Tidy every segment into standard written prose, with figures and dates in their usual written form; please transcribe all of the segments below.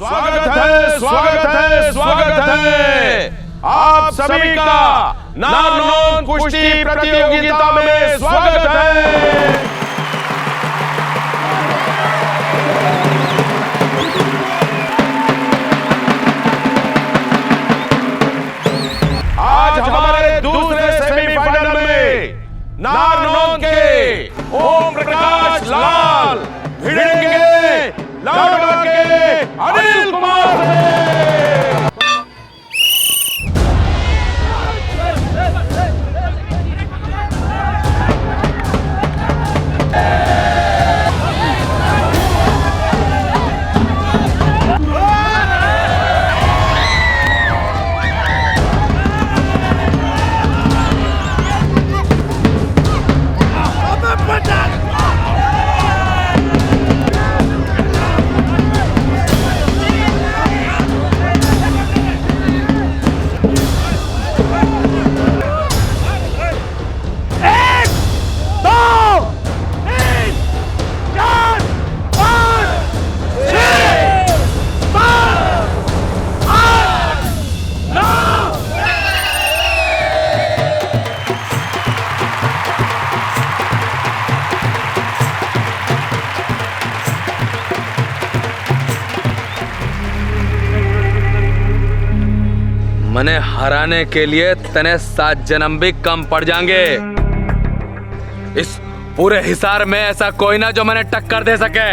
स्वागत है आप सभी का नारनौंद कुश्ती प्रतियोगिता में स्वागत है। आज हमारे दूसरे सेमीफाइनल में नारनौंद के ओम प्रकाश लाल भिड़ेंगे लाडवा के अनिल कुमार से। मने हराने के लिए तने 7 जन्म भी कम पड़ जाएंगे। इस पूरे हिसार में ऐसा कोई ना जो मैंने टक्कर दे सके।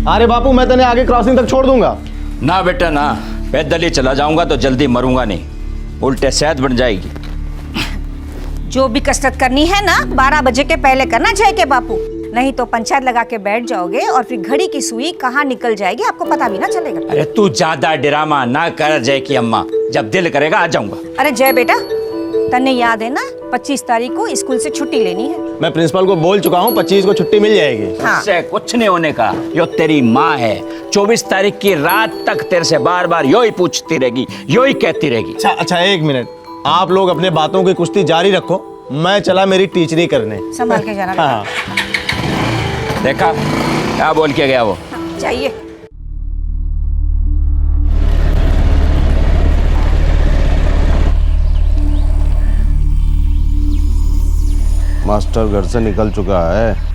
अरे बापू, मैं तने आगे क्रॉसिंग तक छोड़ दूंगा। ना बेटा ना, पैदल ही चला जाऊंगा तो जल्दी मरूंगा नहीं, उल्टे सेहत बन जाएगी। जो भी कसरत करनी है ना 12 बजे के पहले करना जय के बापू, नहीं तो पंचायत लगा के बैठ जाओगे और फिर घड़ी की सुई कहाँ निकल जाएगी आपको पता भी ना चलेगा। अरे तू ज्यादा ड्रामा ना कर जय की अम्मा, जब दिल करेगा आ जाऊंगा। अरे जय बेटा, तन्ने याद है ना 25 तारीख को स्कूल से छुट्टी लेनी है। मैं प्रिंसिपल को बोल चुका हूँ 25 को छुट्टी मिल जाएगी। हाँ। उससे कुछ नहीं होने का, यो तेरी माँ है, 24 तारीख की रात तक तेरे से बार बार यो ही पूछती रहेगी, यो ही कहती रहेगी। अच्छा 1 मिनट, आप लोग अपने बातों की कुश्ती जारी रखो, मैं चला मेरी टीचरी करने। संभाल के जाना। हाँ। देखा क्या बोल के गया वो। चाहिए। मास्टर घर से निकल चुका है।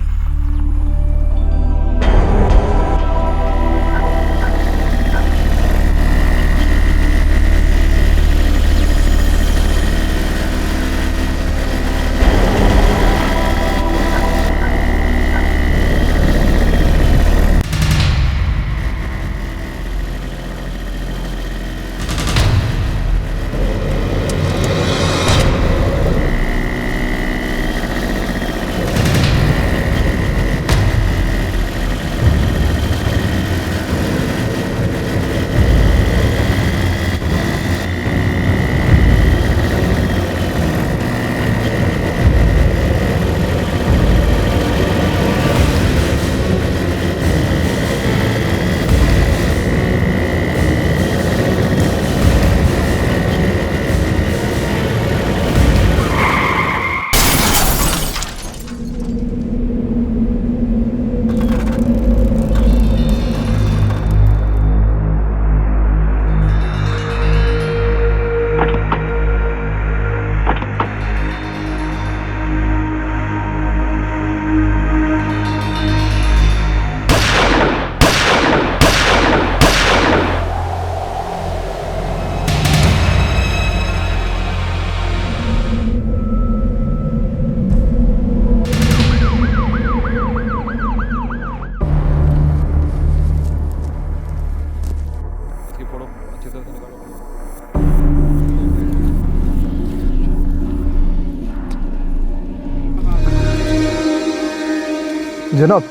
जनाब,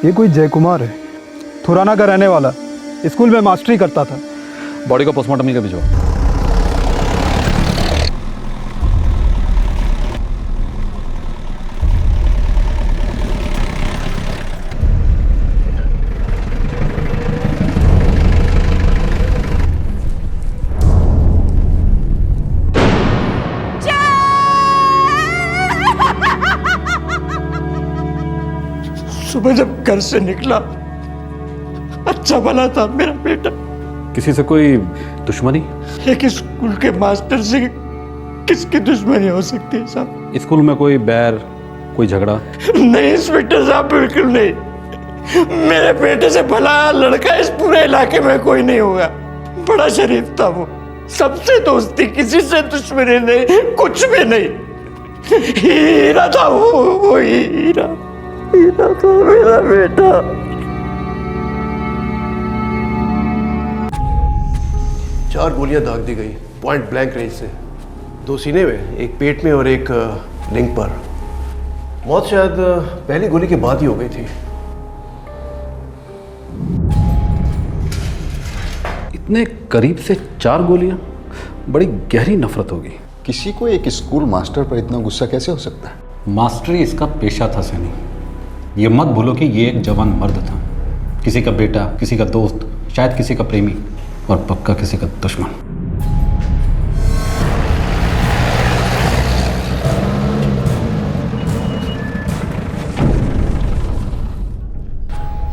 ये कोई जय कुमार है, थुराना का रहने वाला, स्कूल में मास्टरी करता था। बॉडी को पोस्टमार्टम के लिए भिजवाओ। सुबह जब घर से निकला, अच्छा भला था मेरा बेटा। किसी से कोई दुश्मनी? एक स्कूल के मास्टर से किसकी दुश्मनी हो सकती है साहब? स्कूल में कोई बैर, कोई झगड़ा? नहीं इंस्पेक्टर साहब, बिल्कुल नहीं। मेरे बेटे से भला लड़का इस पूरे इलाके में कोई नहीं होगा। बड़ा शरीफ था वो, सबसे दोस्ती, किसी से दुश्मनी नहीं, कुछ भी नहीं। हीरा था वो हीरा था मेरा बेटा। चार गोलियां दाग दी गई पॉइंट ब्लैंक रेंज से, 2 सीने में, एक पेट में और एक लिंग पर। मौत शायद पहली गोली के बाद ही हो गई थी। इतने करीब से 4 गोलियां? बड़ी गहरी नफरत होगी। किसी को एक स्कूल मास्टर पर इतना गुस्सा कैसे हो सकता है? मास्टरी इसका पेशा था सैनी। ये मत भूलो कि ये एक जवान मर्द था, किसी का बेटा, किसी का दोस्त, शायद किसी का प्रेमी और पक्का किसी का दुश्मन।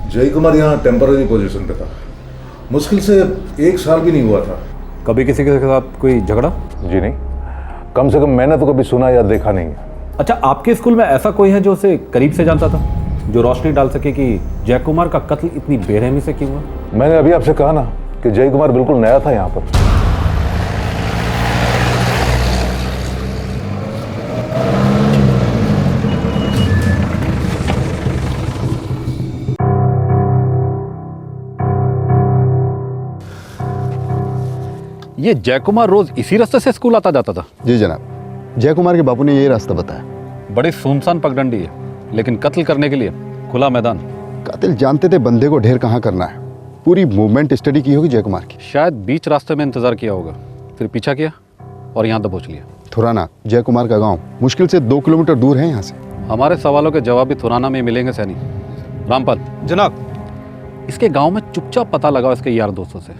जय कुमार यहाँ टेम्पररी पोजीशन पे था, मुश्किल से 1 साल भी नहीं हुआ था। कभी किसी के साथ कोई झगड़ा? जी नहीं, कम से कम मैंने तो कभी सुना या देखा नहीं। अच्छा, आपके स्कूल में ऐसा कोई है जो उसे करीब से जानता था, जो रोशनी डाल सके कि जय कुमार का कत्ल इतनी बेरहमी से क्यों हुआ? मैंने अभी आपसे कहा ना कि जय कुमार बिल्कुल नया था यहाँ पर। ये जय कुमार रोज इसी रास्ते से स्कूल आता जाता था? जी जनाब, जय कुमार के बापू ने यही रास्ता बताया। बड़ी सुनसान पगडंडी है, लेकिन कत्ल करने के लिए खुला मैदान। कातिल जानते थे बंदे को ढेर कहाँ करना है। पूरी मूवमेंट स्टडी की होगी जय कुमार की। शायद बीच रास्ते में इंतजार किया होगा, फिर पीछा किया और यहाँ दबोच लिया। थुराना जय कुमार का गांव मुश्किल से 2 किलोमीटर दूर है यहाँ से। हमारे सवालों के जवाब भी थुराना में मिलेंगे सैनी। रामपाल जनाब, इसके गांव में चुपचाप पता लगाओ इसके यार दोस्तों से,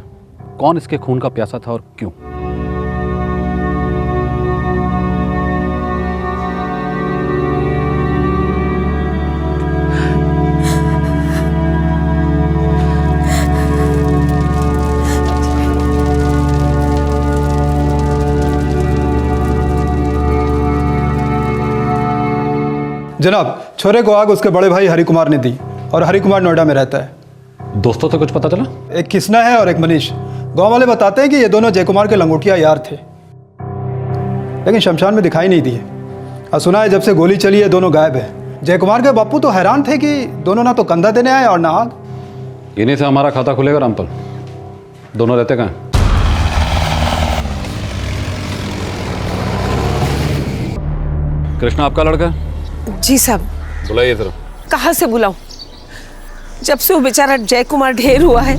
कौन इसके खून का प्यासा था और क्यों। जनाब, छोरे को आग उसके बड़े भाई हरि कुमार ने दी और हरि कुमार नोएडा में रहता है। दोस्तों से कुछ पता चला? एक किसना है और एक मनीष। गांव वाले बताते हैं कि ये दोनों जय कुमार के लंगोटिया यार थे, लेकिन शमशान में दिखाई नहीं दिए। और सुना है जब से गोली चली है दोनों गायब है। जय कुमार के बापू तो हैरान थे कि दोनों ना तो कंधा देने आए और ना आग। इन्हीं से हमारा खाता खुलेगा रामपाल। दोनों रहते कहाँ हैं? कृष्णा आपका लड़का है? जी साहब। बुलाइए जरा। कहाँ से बुलाऊं? जब से वो बेचारा जय कुमार ढेर हुआ है,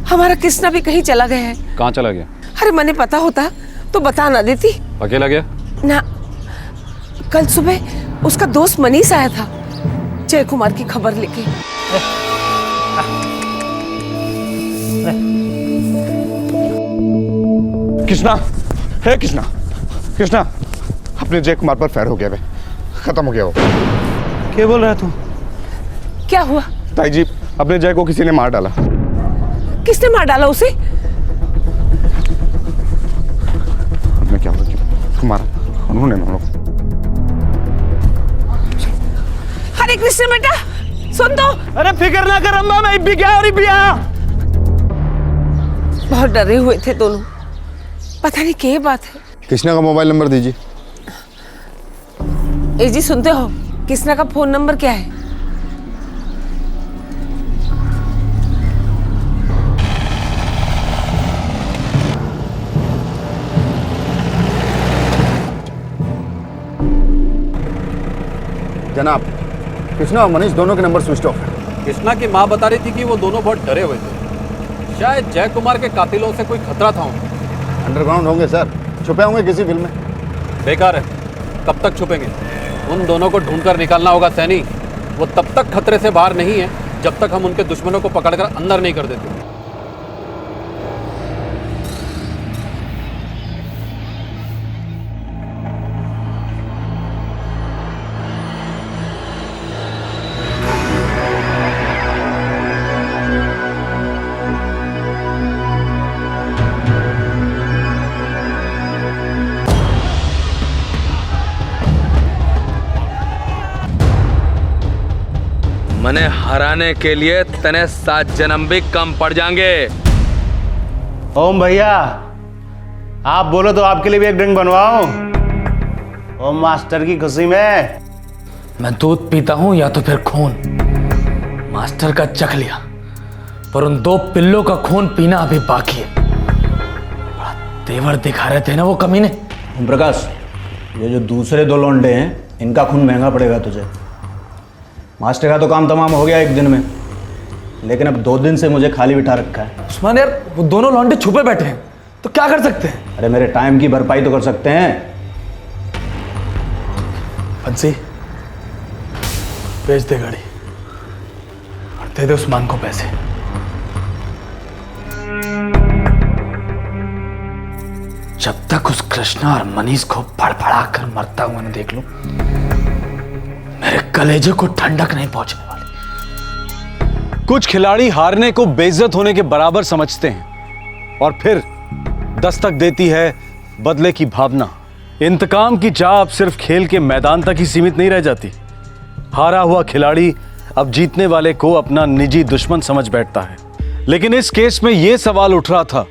हमारा कृष्णा भी कहीं चला गया है। कहाँ चला गया? अरे मैंने पता होता तो बता ना देती। अकेला गया? ना, कल सुबह उसका दोस्त मनीष आया था जय कुमार की खबर लेके। कृष्णा, हे कृष्णा, कृष्णा, अपने जय कुमार पर फायर हो गया है, खत्म हो गया वो। क्या बोल रहा है तू? क्या हुआ? ताई जी, अपने जय को किसी ने मार डाला। किसने मार डाला उसे? मैं क्या कुमार, उन्होंने मारो। अरे कृष्ण बेटा सुन तो। अरे फिक्र ना कर अम्मा, मैं भी गया और भी आया। बहुत डरे हुए थे दोनों, पता नहीं क्या बात है। कृष्णा का मोबाइल नंबर दीजिए। ए जी सुनते हो, कृष्णा का फोन नंबर क्या है? जनाब, कृष्णा और मनीष दोनों के नंबर स्विच ऑफ है। कृष्णा की माँ बता रही थी कि वो दोनों बहुत डरे हुए थे। शायद जय कुमार के कातिलों से कोई खतरा था उन्हें। अंडरग्राउंड होंगे सर, छुपे होंगे किसी बिल में। बेकार है, कब तक छुपेंगे? उन दोनों को ढूंढकर निकालना होगा सैनी। वो तब तक खतरे से बाहर नहीं है जब तक हम उनके दुश्मनों को पकड़कर अंदर नहीं कर देते। मने हराने के लिए तने 7 जन्म भी कम पड़ जाएंगे। ओम भैया, आप बोलो तो आपके लिए भी एक ड्रिंक बनवाऊं। ओम मास्टर की खुशी में। मैं दूध पीता हूं या तो फिर खून। मास्टर का चख लिया, पर उन 2 पिल्लों का खून पीना अभी बाकी है। बड़ा तेवर दिखा रहे थे ना वो कमीने। ओम प्रकाश, ये जो दूसरे 2 लौंडे हैं, इनका खून महंगा पड़ेगा तुझे। मास्टर का तो काम तमाम हो गया 1 दिन में, लेकिन अब 2 दिन से मुझे खाली बिठा रखा है। उस्मान यार, वो दोनों लौंडे छुपे बैठे हैं, तो क्या कर सकते हैं? अरे मेरे टाइम की भरपाई तो कर सकते हैं। बंसी, भेज दे गाड़ी और दे दे उस्मान को पैसे। जब तक उस कृष्णा और मनीष को फड़फड़ा कर मरता हुआ न देख लूं, मेरे कलेजे को ठंडक नहीं पहुंचने वाली। कुछ खिलाड़ी हारने को बेइज्जत होने के बराबर समझते हैं और फिर दस्तक देती है बदले की भावना। इंतकाम की चाह अब सिर्फ खेल के मैदान तक ही सीमित नहीं रह जाती। हारा हुआ खिलाड़ी अब जीतने वाले को अपना निजी दुश्मन समझ बैठता है। लेकिन इस केस में यह सवाल उठ रहा था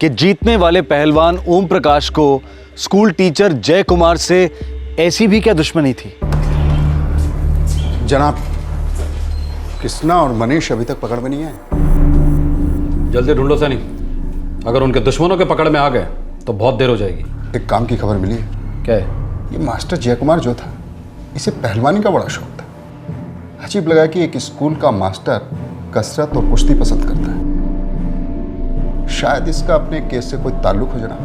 कि जीतने वाले पहलवान ओम प्रकाश को स्कूल टीचर जय कुमार से ऐसी भी क्या दुश्मनी थी? जनाब, कृष्णा और मनीष अभी तक पकड़ में नहीं आए। जल्दी ढूंढो सैनी, अगर उनके दुश्मनों के पकड़ में आ गए तो बहुत देर हो जाएगी। एक काम की खबर मिली है। क्या है? ये मास्टर जय कुमार जो था, इसे पहलवानी का बड़ा शौक था। अजीब लगा कि एक स्कूल का मास्टर कसरत और कुश्ती पसंद करता है। शायद इसका अपने केस से कोई ताल्लुक हो। जनाब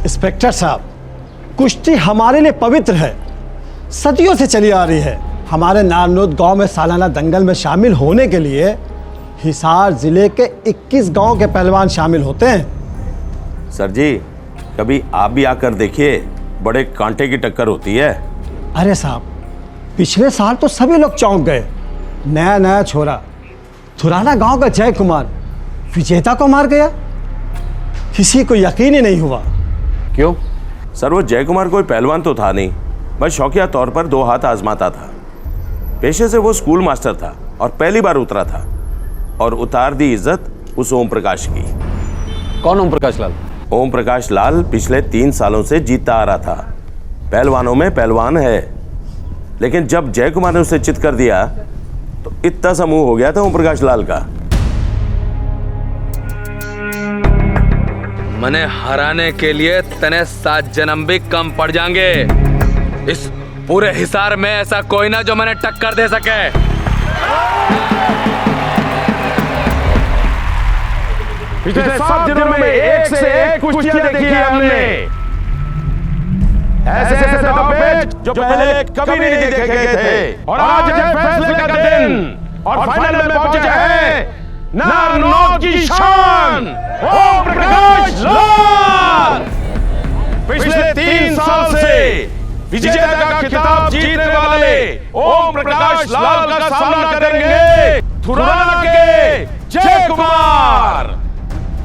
इंस्पेक्टर साहब, कुश्ती हमारे लिए पवित्र है, सदियों से चली आ रही है। हमारे नारनौद गांव में सालाना दंगल में शामिल होने के लिए हिसार जिले के 21 गांव के पहलवान शामिल होते हैं। सर जी, कभी आप भी आकर देखिए, बड़े कांटे की टक्कर होती है। अरे साहब, पिछले साल तो सभी लोग चौंक गए। नया नया छोरा थुराना गांव का जय कुमार विजेता को मार गया। किसी को यकीन ही नहीं हुआ। क्यों? सर, वो जय कुमार कोई पहलवान तो था नहीं, बस शौकिया तौर पर 2 हाथ आजमाता था। पेशे से वो स्कूल मास्टर था और पहली बार उतरा था और उतार दी इज्जत उस ओम प्रकाश की। कौन ओम प्रकाश लाल? ओम प्रकाश लाल पिछले 3 सालों से जीतता आ रहा था। पहलवानों में पहलवान है, लेकिन जब जय कुमार ने उसे चित कर दिया तो इतना सा मुंह हो गया था ओम प्रकाश लाल का। मने हराने के लिए तने 7 जन्म भी कम पड़ जाएंगे। इस पूरे हिसार में ऐसा कोई ना जो मैंने टक्कर दे सके। पिछले 7 दिनों में एक से एक कुश्तियां देखी है हमने। ऐसे ऐसे दांवपेच जो पहले कभी नहीं देखे गए थे। और आज है फैसले का दिन और फाइनल में पहुंचे हैं नारनौद की शान ओम प्रकाश लाल। पिछले 3 साल से विजेता का खिताब जीतने वाले ओम प्रकाश लाल का सामना करेंगे थुराना के जय कुमार।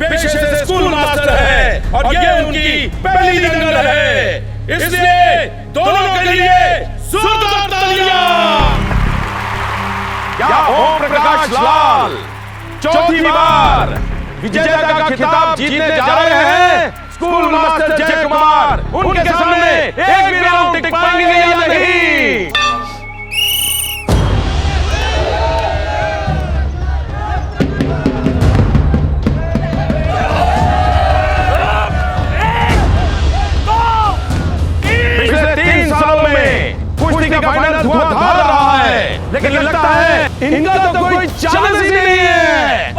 पेशे से स्कूल मास्टर है और ये उनकी पहली दंगल है, इसलिए दोनों के लिए जोरदार तालियां। क्या ओम प्रकाश लाल चौथी बार विजेता का खिताब जीतने जा रहे हैं? स्कूल मास्टर जय कुमार उनके सामने एक भी राउंड टिक पाएंगे या नहीं? पिछले 3 सालों में कुश्ती का फाइनल धुआंधार रहा है, लेकिन लगता है इनका तो कोई चांस ही नहीं है।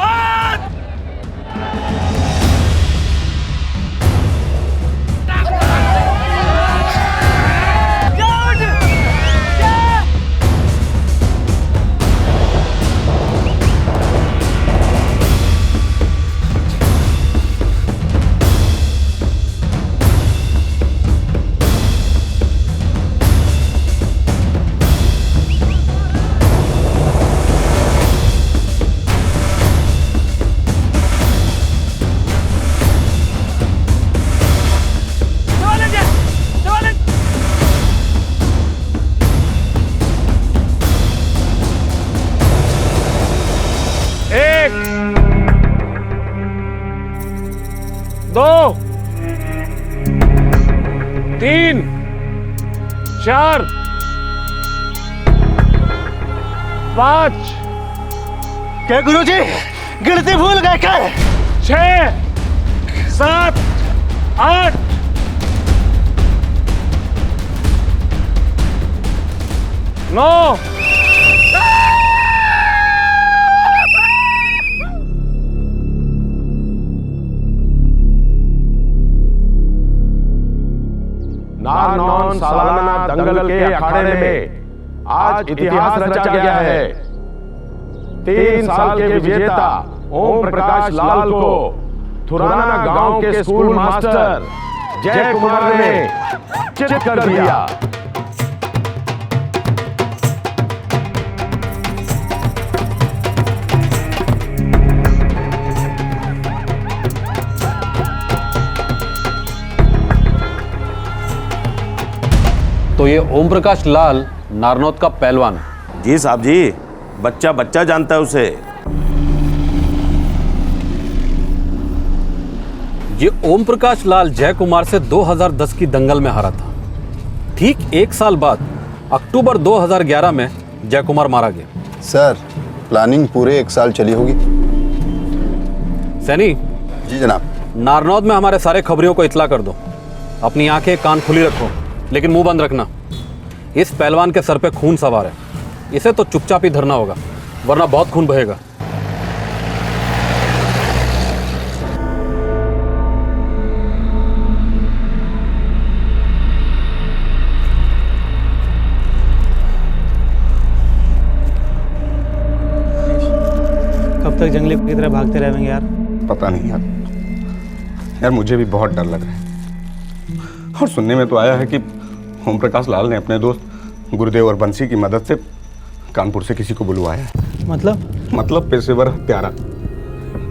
2 3 4 5 क्या गुरुजी गिनती भूल गए क्या? 6 7 8 9 नारनौल सालाना दंगल के अखाड़े में आज इतिहास रचा गया है। 3 साल के विजेता ओम प्रकाश लाल को थुराना गांव के स्कूल मास्टर जय कुमार ने चित कर दिया। तो ये ओम प्रकाश लाल नारनौत का पहलवान है। जी साहब जी, बच्चा बच्चा जानता है उसे। ये ओम प्रकाश लाल जय कुमार से 2010 की दंगल में हारा था। ठीक 1 साल बाद अक्टूबर 2011 में जय कुमार मारा गया। सर, प्लानिंग पूरे 1 साल चली होगी। सैनी जी जनाब। नारनौत में हमारे सारे खबरियों को इतला कर दो। अपनी आंखें कान खुली रखो, लेकिन मुंह बंद रखना। इस पहलवान के सर पे खून सवार है, इसे तो चुपचाप ही धरना होगा, वरना बहुत खून बहेगा। कब तक जंगली की तरह भागते रहेंगे यार? पता नहीं यार मुझे भी बहुत डर लग रहा है। और सुनने में तो आया है कि ओम प्रकाश लाल ने अपने दोस्त गुरुदेव और बंसी की मदद से कानपुर से किसी को बुलवाया है। मतलब पेशेवर हत्यारा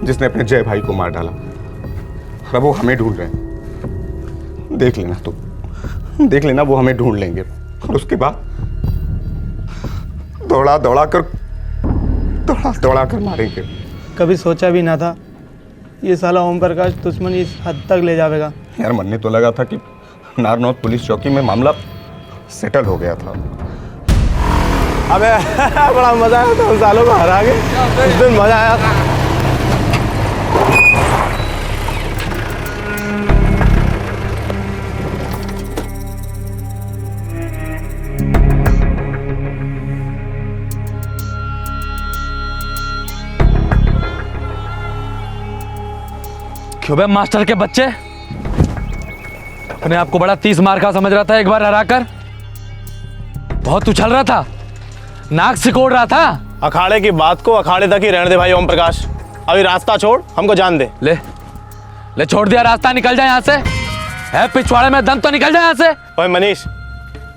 जिसने अपने जय भाई को मार डाला। और वो हमें ढूंढ रहे हैं। देख लेना वो हमें ढूंढ लेंगे और उसके बाद दौड़ा कर मारेंगे। कभी सोचा भी ना था ये साला ओम प्रकाश दुश्मनी इस हद तक ले जाएगा। यार मनने तो लगा था कि नारनौत पुलिस चौकी में मामला सेटल हो गया था। अबे बड़ा मजा आया था, उन सालों को हरा के उस दिन मजा आया था। क्यों बे मास्टर के बच्चे, अपने आप को बड़ा 30 मार का समझ रहा था। एक बार हराकर बहुत उछल रहा था, नाक सिकोड़ रहा था। अखाड़े की बात को अखाड़े तक ही रहने दे भाई ओम प्रकाश। अभी रास्ता छोड़, हमको जान दे। ले छोड़ दिया रास्ता, निकल जाए यहाँ से। है पिछवाड़े में दम तो निकल जाए यहाँ से। ओए मनीष,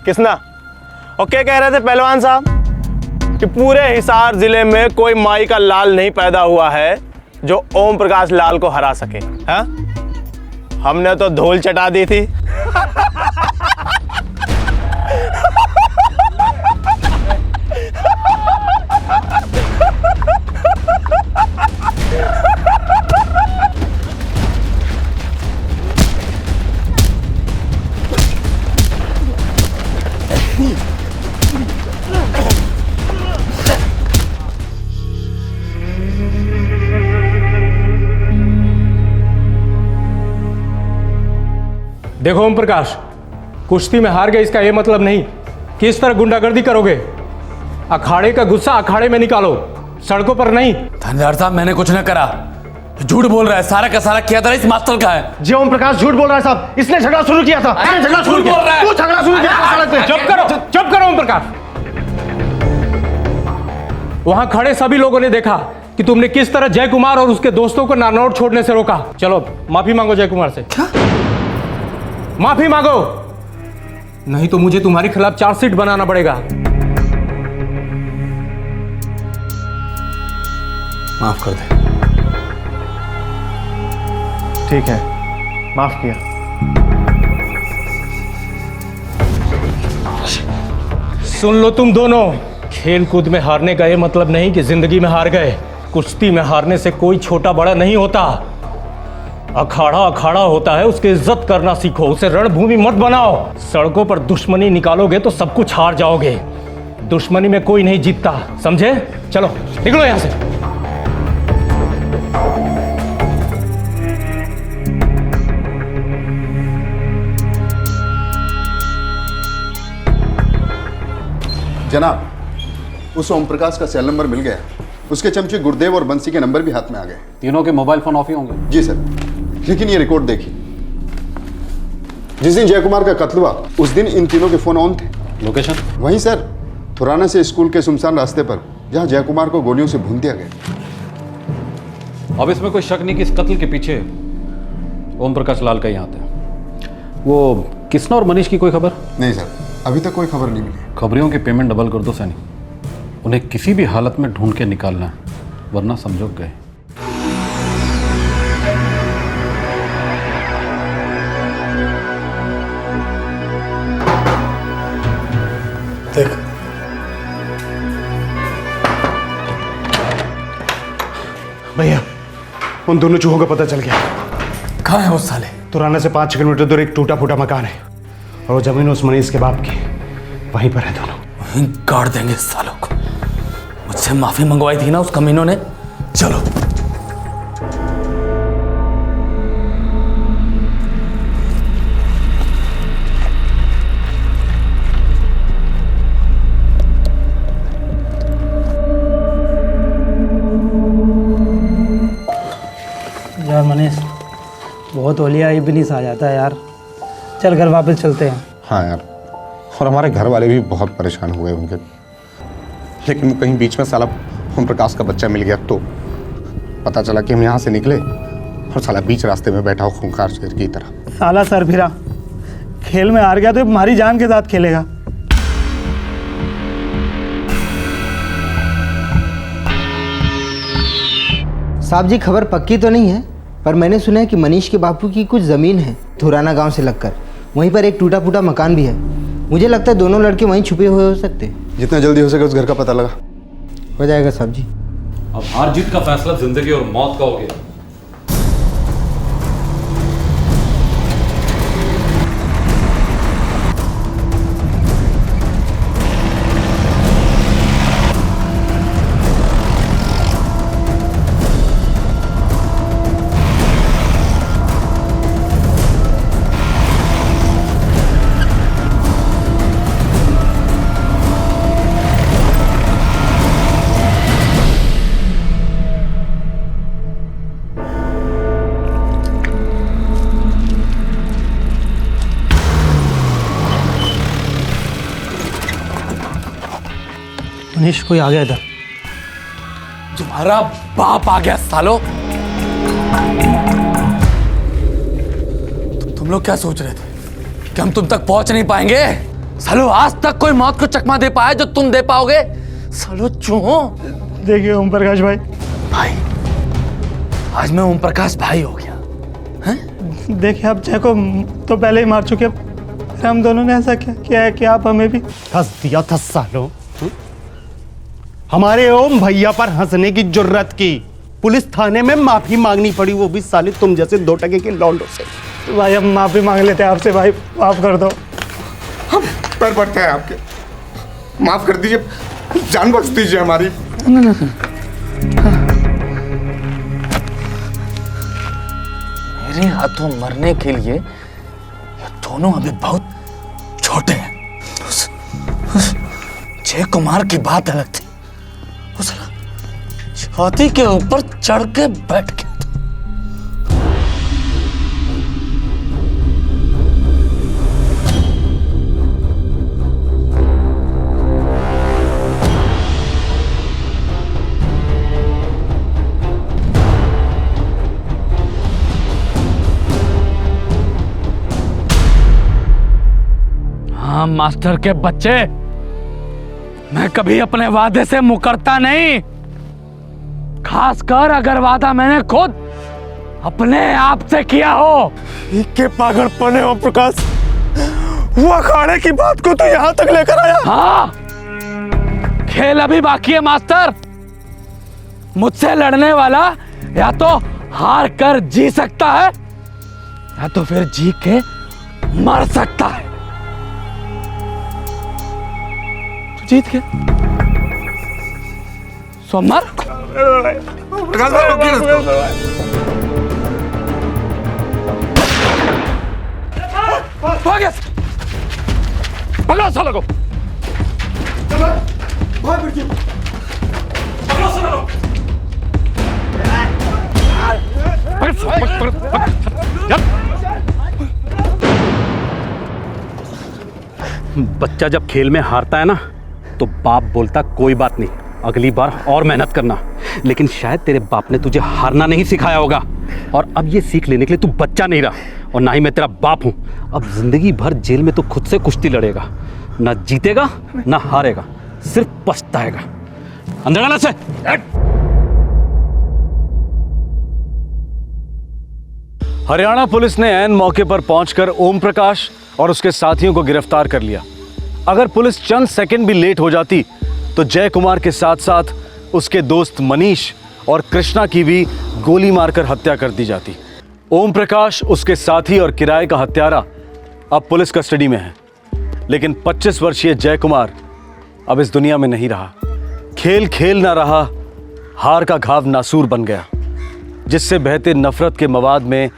किसना और क्या कह रहे थे पहलवान साहब कि पूरे हिसार जिले में कोई माई का लाल नहीं पैदा हुआ है जो ओम प्रकाश लाल को हरा सके। हाँ, हमने तो धूल चटा दी थी। देखो ओम प्रकाश, कुश्ती में हार गए इसका ये मतलब नहीं कि इस तरह गुंडागर्दी करोगे। अखाड़े का गुस्सा अखाड़े में निकालो, सड़कों पर नहीं। थानेदार साहब, मैंने कुछ न करा, झूठ बोल रहा है। सारा का सारा किया था इस मास्टर का है। जी ओम प्रकाश झूठ बोल रहा है साहब, इसने झगड़ा शुरू किया था। झगड़ा शुरू बोल रहा है। तू झगड़ा शुरू किया था सड़क पे। चुप करो ओम प्रकाश। वहां खड़े सभी लोगों ने देखा कि तुमने किस तरह जय कुमार और उसके दोस्तों को नारनौल छोड़ने से रोका। चलो माफी मांगो जय कुमार से। माफी मांगो, नहीं तो मुझे तुम्हारे खिलाफ चार्जशीट बनाना पड़ेगा। माफ कर दे। ठीक है, माफ किया। सुन लो तुम दोनों, खेल कूद में हारने का ये मतलब नहीं कि जिंदगी में हार गए। कुश्ती में हारने से कोई छोटा बड़ा नहीं होता। अखाड़ा अखाड़ा होता है, उसकी इज्जत करना सीखो, उसे रणभूमि मत बनाओ। सड़कों पर दुश्मनी निकालोगे तो सब कुछ हार जाओगे। दुश्मनी में कोई नहीं जीतता, समझे? चलो निकलो यहां से। जनाब, उस ओम प्रकाश का सेल नंबर मिल गया। उसके चमचे गुरुदेव और बंसी के नंबर भी हाथ में आ गए। तीनों के मोबाइल फोन ऑफ ही होंगे? जी सर, लेकिन ये रिकॉर्ड देखिए। जिस दिन जय कुमार का कत्ल हुआ उस दिन इन तीनों के फोन ऑन थे। लोकेशन? वहीं सर, थुराना से स्कूल के सुनसान रास्ते पर, जहां जय कुमार को गोलियों से भून दिया गया। अब इसमें कोई शक नहीं कि इस कत्ल के पीछे ओम प्रकाश लाल का ही हाथ है। वो कृष्णा और मनीष की कोई खबर? नहीं सर, अभी तक कोई खबर नहीं मिली। खबरियों की पेमेंट डबल कर दो सैनी। उन्हें किसी भी हालत में ढूंढ के निकालना है, वरना समझो गए। देख, भैया उन दोनों चूहों का पता चल गया। कहाँ है वो साले? तुराना से 5 किलोमीटर दूर एक टूटा फूटा मकान है और वो जमीन उस मनीष के बाप की, वहीं पर है दोनों। वहीं गाड़ देंगे इस सालों को। मुझसे माफी मंगवाई थी ना उस कमीनों ने। चलो। यार मनीष, बहुत ओलिया इब्निस आ जाता है यार। चल घर वापस चलते हैं। हाँ यार, और हमारे घर वाले भी बहुत परेशान हुए होंगे। लेकिन कहीं बीच में साला ओम प्रकाश का बच्चा मिल गया तो पता चला कि हम यहाँ से निकले और साला बीच रास्ते में बैठा हो खूंखार शेर की तरह। साला सर फिरा, खेल में हार गया तो हमारी जान के साथ खेलेगा। साहब जी, खबर पक्की तो नहीं है, पर मैंने सुना है कि मनीष के बापू की कुछ ज़मीन है धुराना गांव से लगकर। वहीं पर एक टूटा फूटा मकान भी है। मुझे लगता है दोनों लड़के वहीं छुपे हुए हो सकते हैं। जितना जल्दी हो सके उस घर का पता लगा। हो जाएगा साहब जी। अब हार जीत का फैसला जिंदगी और मौत का हो गया। मनीष, कोई आ गया इधर। तुम्हारा बाप आ गया सालो। तुम लोग क्या सोच रहे थे कि हम तुम तक पहुंच नहीं पाएंगे? सालो, आज तक कोई मौत को चकमा दे पाया जो तुम दे पाओगे? सालो चूहों। देखिए ओम प्रकाश भाई, आज मैं ओम प्रकाश भाई हो गया हैं? देखिए आप जय को तो पहले ही मार चुके, फिर हम दोनों ने ऐसा क्या किया है कि आप हमें भी हंस दिया था सालों। हमारे ओम भैया पर हंसने की जुर्रत की। पुलिस थाने में माफी मांगनी पड़ी, वो भी साले तुम जैसे 2 टके के लौंडों से। भाई हम माफी मांग लेते हैं आपसे, भाई माफ कर दो। हम पैर पड़ते हैं आपके, माफ कर दीजिए, जान बख्श दीजिए हमारी। मेरे हाथों मरने के लिए ये दोनों अभी बहुत छोटे हैं। उस जय कुमार की बात अलग थी। उस छाती के ऊपर चढ़ के बैठ गया था। हाँ मास्टर के बच्चे, मैं कभी अपने वादे से मुकरता नहीं, खासकर अगर वादा मैंने खुद अपने आप से किया हो। के पागलपन है ओम प्रकाश, वो अखाड़े की बात को तो यहां तक लेकर आया। हाँ, खेल अभी बाकी है मास्टर। मुझसे लड़ने वाला या तो हार कर जी सकता है या तो फिर जी के मर सकता है। तू जीत के सो मर। पकड़ो सालों को। बच्चा जब खेल में हारता है ना तो बाप बोलता कोई बात नहीं, अगली बार और मेहनत करना। लेकिन शायद तेरे बाप ने तुझे हारना नहीं सिखाया होगा और अब ये सीख लेने के लिए तू बच्चा नहीं रहा और ना ही मैं तेरा बाप हूं। अब जिंदगी भर जेल में तो खुद से कुश्ती लड़ेगा, ना जीतेगा ना हारेगा, सिर्फ पछताएगा। अंदर डाला से। हरियाणा पुलिस ने ऐन मौके पर पहुंचकर ओम प्रकाश और उसके साथियों को गिरफ्तार कर लिया। अगर पुलिस चंद सेकंड भी लेट हो जाती तो जय कुमार के साथ साथ उसके दोस्त मनीष और कृष्णा की भी गोली मारकर हत्या कर दी जाती। ओम प्रकाश, उसके साथी और किराए का हत्यारा अब पुलिस कस्टडी में है, लेकिन 25 वर्षीय जय कुमार अब इस दुनिया में नहीं रहा। खेल खेल ना रहा, हार का घाव नासूर बन गया, जिससे बहते नफरत के मवाद में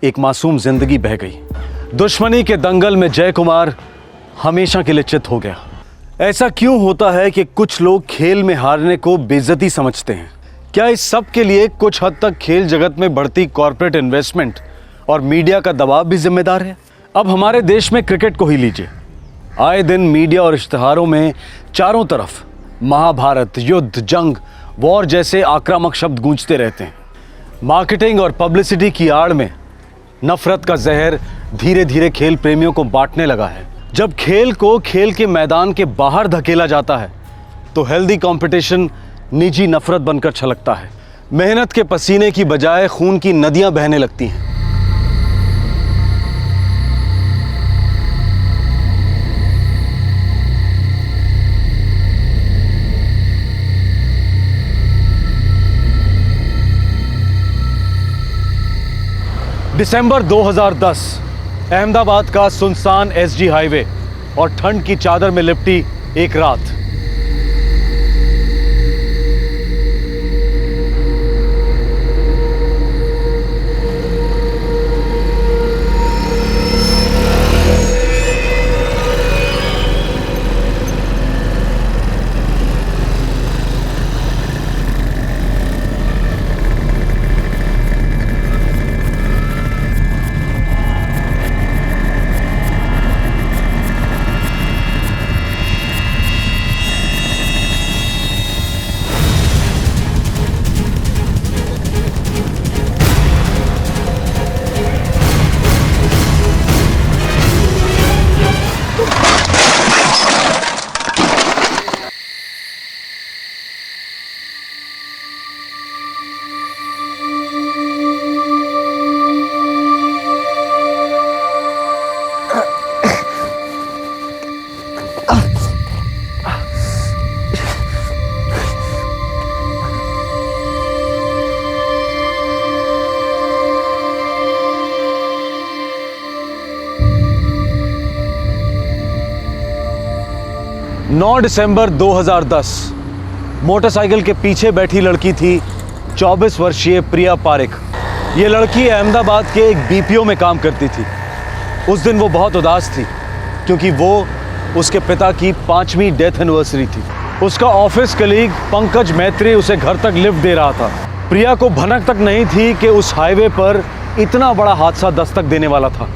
एक मासूम जिंदगी बह गई। दुश्मनी के दंगल में जय कुमार हमेशा के लिए चित हो गया। ऐसा क्यों होता है कि कुछ लोग खेल में हारने को बेइज्जती समझते हैं? क्या इस सब के लिए कुछ हद तक खेल जगत में बढ़ती कॉर्पोरेट इन्वेस्टमेंट और मीडिया का दबाव भी जिम्मेदार है? अब हमारे देश में क्रिकेट को ही लीजिए, आए दिन मीडिया और इश्तिहारों में चारों तरफ महाभारत, युद्ध, जंग, वॉर जैसे आक्रामक शब्द गूंजते रहते हैं। मार्केटिंग और पब्लिसिटी की आड़ में नफरत का जहर धीरे धीरे खेल प्रेमियों को बांटने लगा है। जब खेल को खेल के मैदान के बाहर धकेला जाता है तो हेल्दी कंपटीशन निजी नफरत बनकर छलकता है। मेहनत के पसीने की बजाय खून की नदियां बहने लगती हैं। दिसंबर 2010, अहमदाबाद का सुनसान एसजी हाईवे और ठंड की चादर में लिपटी एक रात। दिसंबर 2010, मोटरसाइकिल के पीछे बैठी लड़की थी 24 वर्षीय प्रिया पारेख। ये लड़की अहमदाबाद के एक बीपीओ में काम करती थी। उस दिन वो बहुत उदास थी क्योंकि वो उसके पिता की 5वीं डेथ एनिवर्सरी थी। उसका ऑफिस कलीग पंकज मैत्री उसे घर तक लिफ्ट दे रहा था। प्रिया को भनक तक नहीं थी कि उस हाईवे पर इतना बड़ा हादसा दस्तक देने वाला था।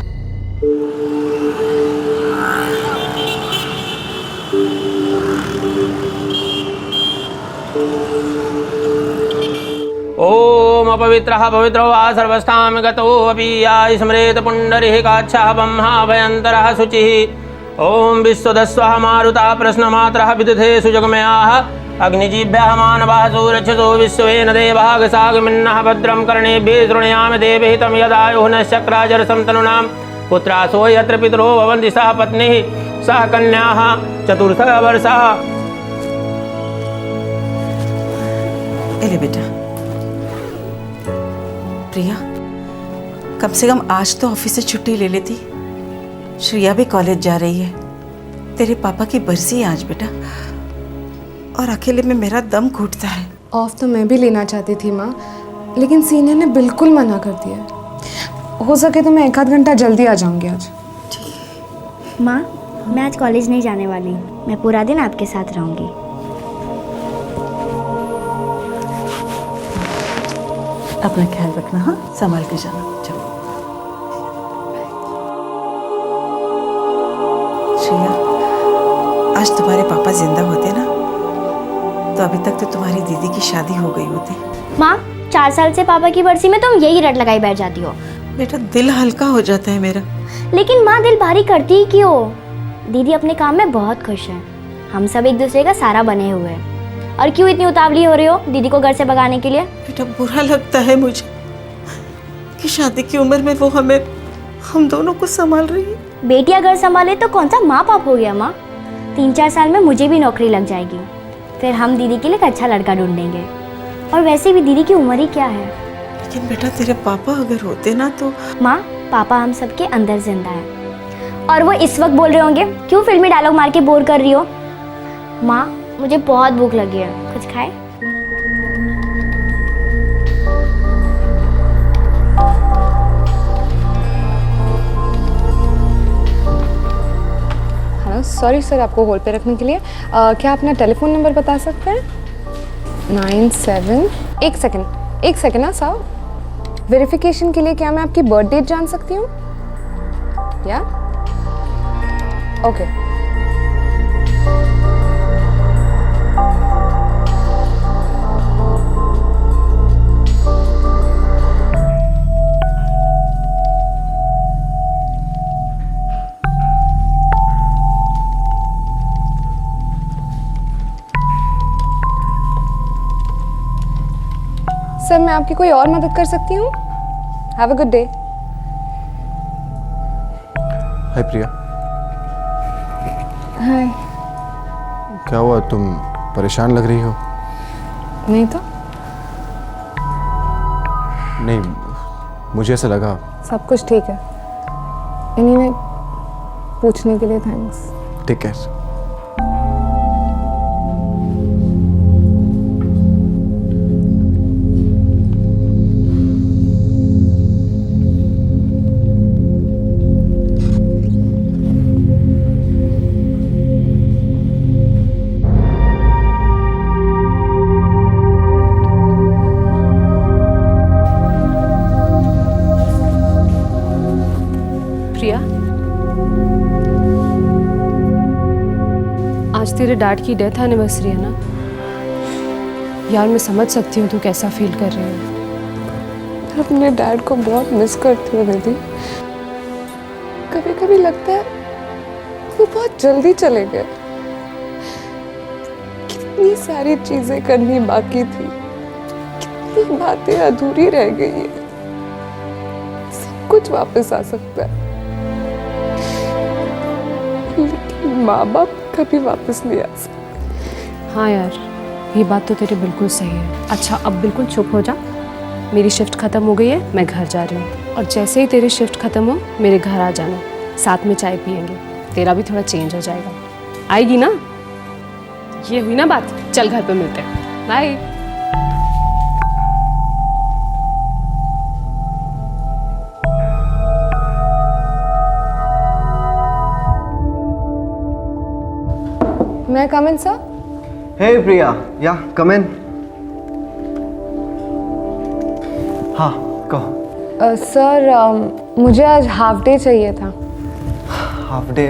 ओम अपवित्रः पवित्रो वा सर्वस्थां गतो अपि या स्मरेत पुण्डरीकाक्षः ब्रह्माभयन्तरः शुचिः। ओम विश्वदस्वः मारुतः प्रश्नमात्रः विदधे सुजगमयाः अग्निजीभ्यः मानवाः सुरक्षसो विश्वेन देवाः सागमिन्नः भद्रं कर्णेभिः शृणुयाम देवहितं यदायुः नश्चक्राजरसं तनूनां पुत्रासो यत्र पितरो भवन्ति सह पत्नीः सह कन्याः चतुर्थः वर्षः। ले बेटा, प्रिया, कम से कम आज तो ऑफिस से छुट्टी ले लेती। श्रिया भी कॉलेज जा रही है, तेरे पापा की बरसी है आज बेटा, और अकेले में मेरा दम घुटता है। ऑफ तो मैं भी लेना चाहती थी माँ, लेकिन सीनियर ने बिल्कुल मना कर दिया। हो सके तो मैं 1 आध घंटा जल्दी आ जाऊंगी आज। माँ, मैं आज कॉलेज नहीं जाने वाली, मैं पूरा दिन आपके साथ रहूंगी। अपना ख्याल रखना, हाँ, संभाल के जाना। चलो श्रिया, आज तुम्हारे पापा जिंदा होते ना तो अभी तक तो तुम्हारी दीदी की शादी हो गई होती। माँ, 4 साल से पापा की बरसी में तुम यही रट लगाई बैठ जाती हो। बेटा, दिल हल्का हो जाता है मेरा। लेकिन माँ, दिल भारी करती ही क्यों? दीदी अपने काम में बहुत खुश है, हम सब एक दूसरे का सहारा बने हुए हैं। और क्यों इतनी उतावली हो रही हो दीदी को घर से भगाने के लिए? बेटा, बुरा लगता है मुझे कि शादी की उम्र में वो हम दोनों को संभाल रही है। बेटी अगर संभाले तो कौन सा माँ बाप हो गया माँ? 3-4 साल में मुझे भी नौकरी लग जाएगी, फिर हम दीदी के लिए एक अच्छा लड़का ढूंढेंगे। और वैसे भी दीदी की उम्र ही क्या है। लेकिन बेटा, तेरे पापा अगर होते ना तो। माँ, पापा हम सबके अंदर जिंदा है, और वो इस वक्त बोल रहे होंगे क्यों फिल्मी डायलॉग मार के बोर कर रही हो। माँ, मुझे बहुत भूख लगी है, कुछ खाए? हेलो, सॉरी सर आपको होल्ड पे रखने के लिए। क्या अपना टेलीफोन नंबर बता सकते हैं? 97। एक सेकेंड ना सर, वेरिफिकेशन के लिए क्या मैं आपकी बर्थ डेट जान सकती हूँ? या ओके। सर, मैं आपकी कोई और मदद कर सकती हूँ? Have a good day. Hi Priya. Hi. क्या हुआ, तुम परेशान लग रही हो? नहीं तो। नहीं, मुझे ऐसा लगा। सब कुछ ठीक है। एनीवे, पूछने के लिए थैंक्स। Take care. प्रिया, आज तेरे डैड की डेथ एनिवर्सरी है ना यार। मैं समझ सकती हूँ तू कैसा फील कर रही है। मैं अपने डैड को बहुत मिस करती हूँ दीदी। कभी कभी लगता है वो बहुत जल्दी चले गए। कितनी सारी चीजें करनी बाकी थी, कितनी बातें अधूरी रह गई है। सब कुछ वापस आ सकता है, लेकिन माँ बाप कभी वापस नहीं आ सकते। हाँ यार, ये बात तो तेरी बिल्कुल सही है। अच्छा, अब बिल्कुल चुप हो जा। मेरी शिफ्ट खत्म हो गई है, मैं घर जा रही हूँ। और जैसे ही तेरी शिफ्ट खत्म हो मेरे घर आ जाना, साथ में चाय पियेंगे, तेरा भी थोड़ा चेंज हो जाएगा। आएगी ना? ये हुई ना बात। चल घर पे मिलते हैं। बाय। मैं कम इन सर? हे प्रिया, या कम इन। हाँ कहो। सर, मुझे आज हाफ डे चाहिए था। Half day?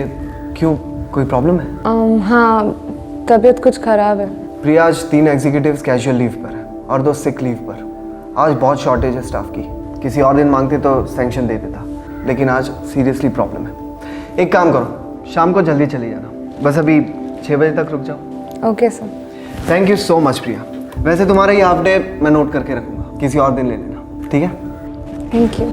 क्यों, कोई प्रॉब्लम है? हाँ, तबीयत कुछ ख़राब है। प्रिया, आज 3 एग्जीक्यूटिव्स कैजुअल लीव पर है और 2 सिक लीव पर। आज बहुत शॉर्टेज है स्टाफ की। किसी और दिन मांगते तो सैंक्शन दे देता, लेकिन आज सीरियसली प्रॉब्लम है। एक काम करो, शाम को जल्दी चली जाना, बस अभी 6 बजे तक रुक जाओ। Okay sir. Thank you so much Priya. वैसे तुम्हारा ये हाफ डे मैं नोट करके रखूँगा, किसी और दिन ले लेना, ठीक है? Thank you.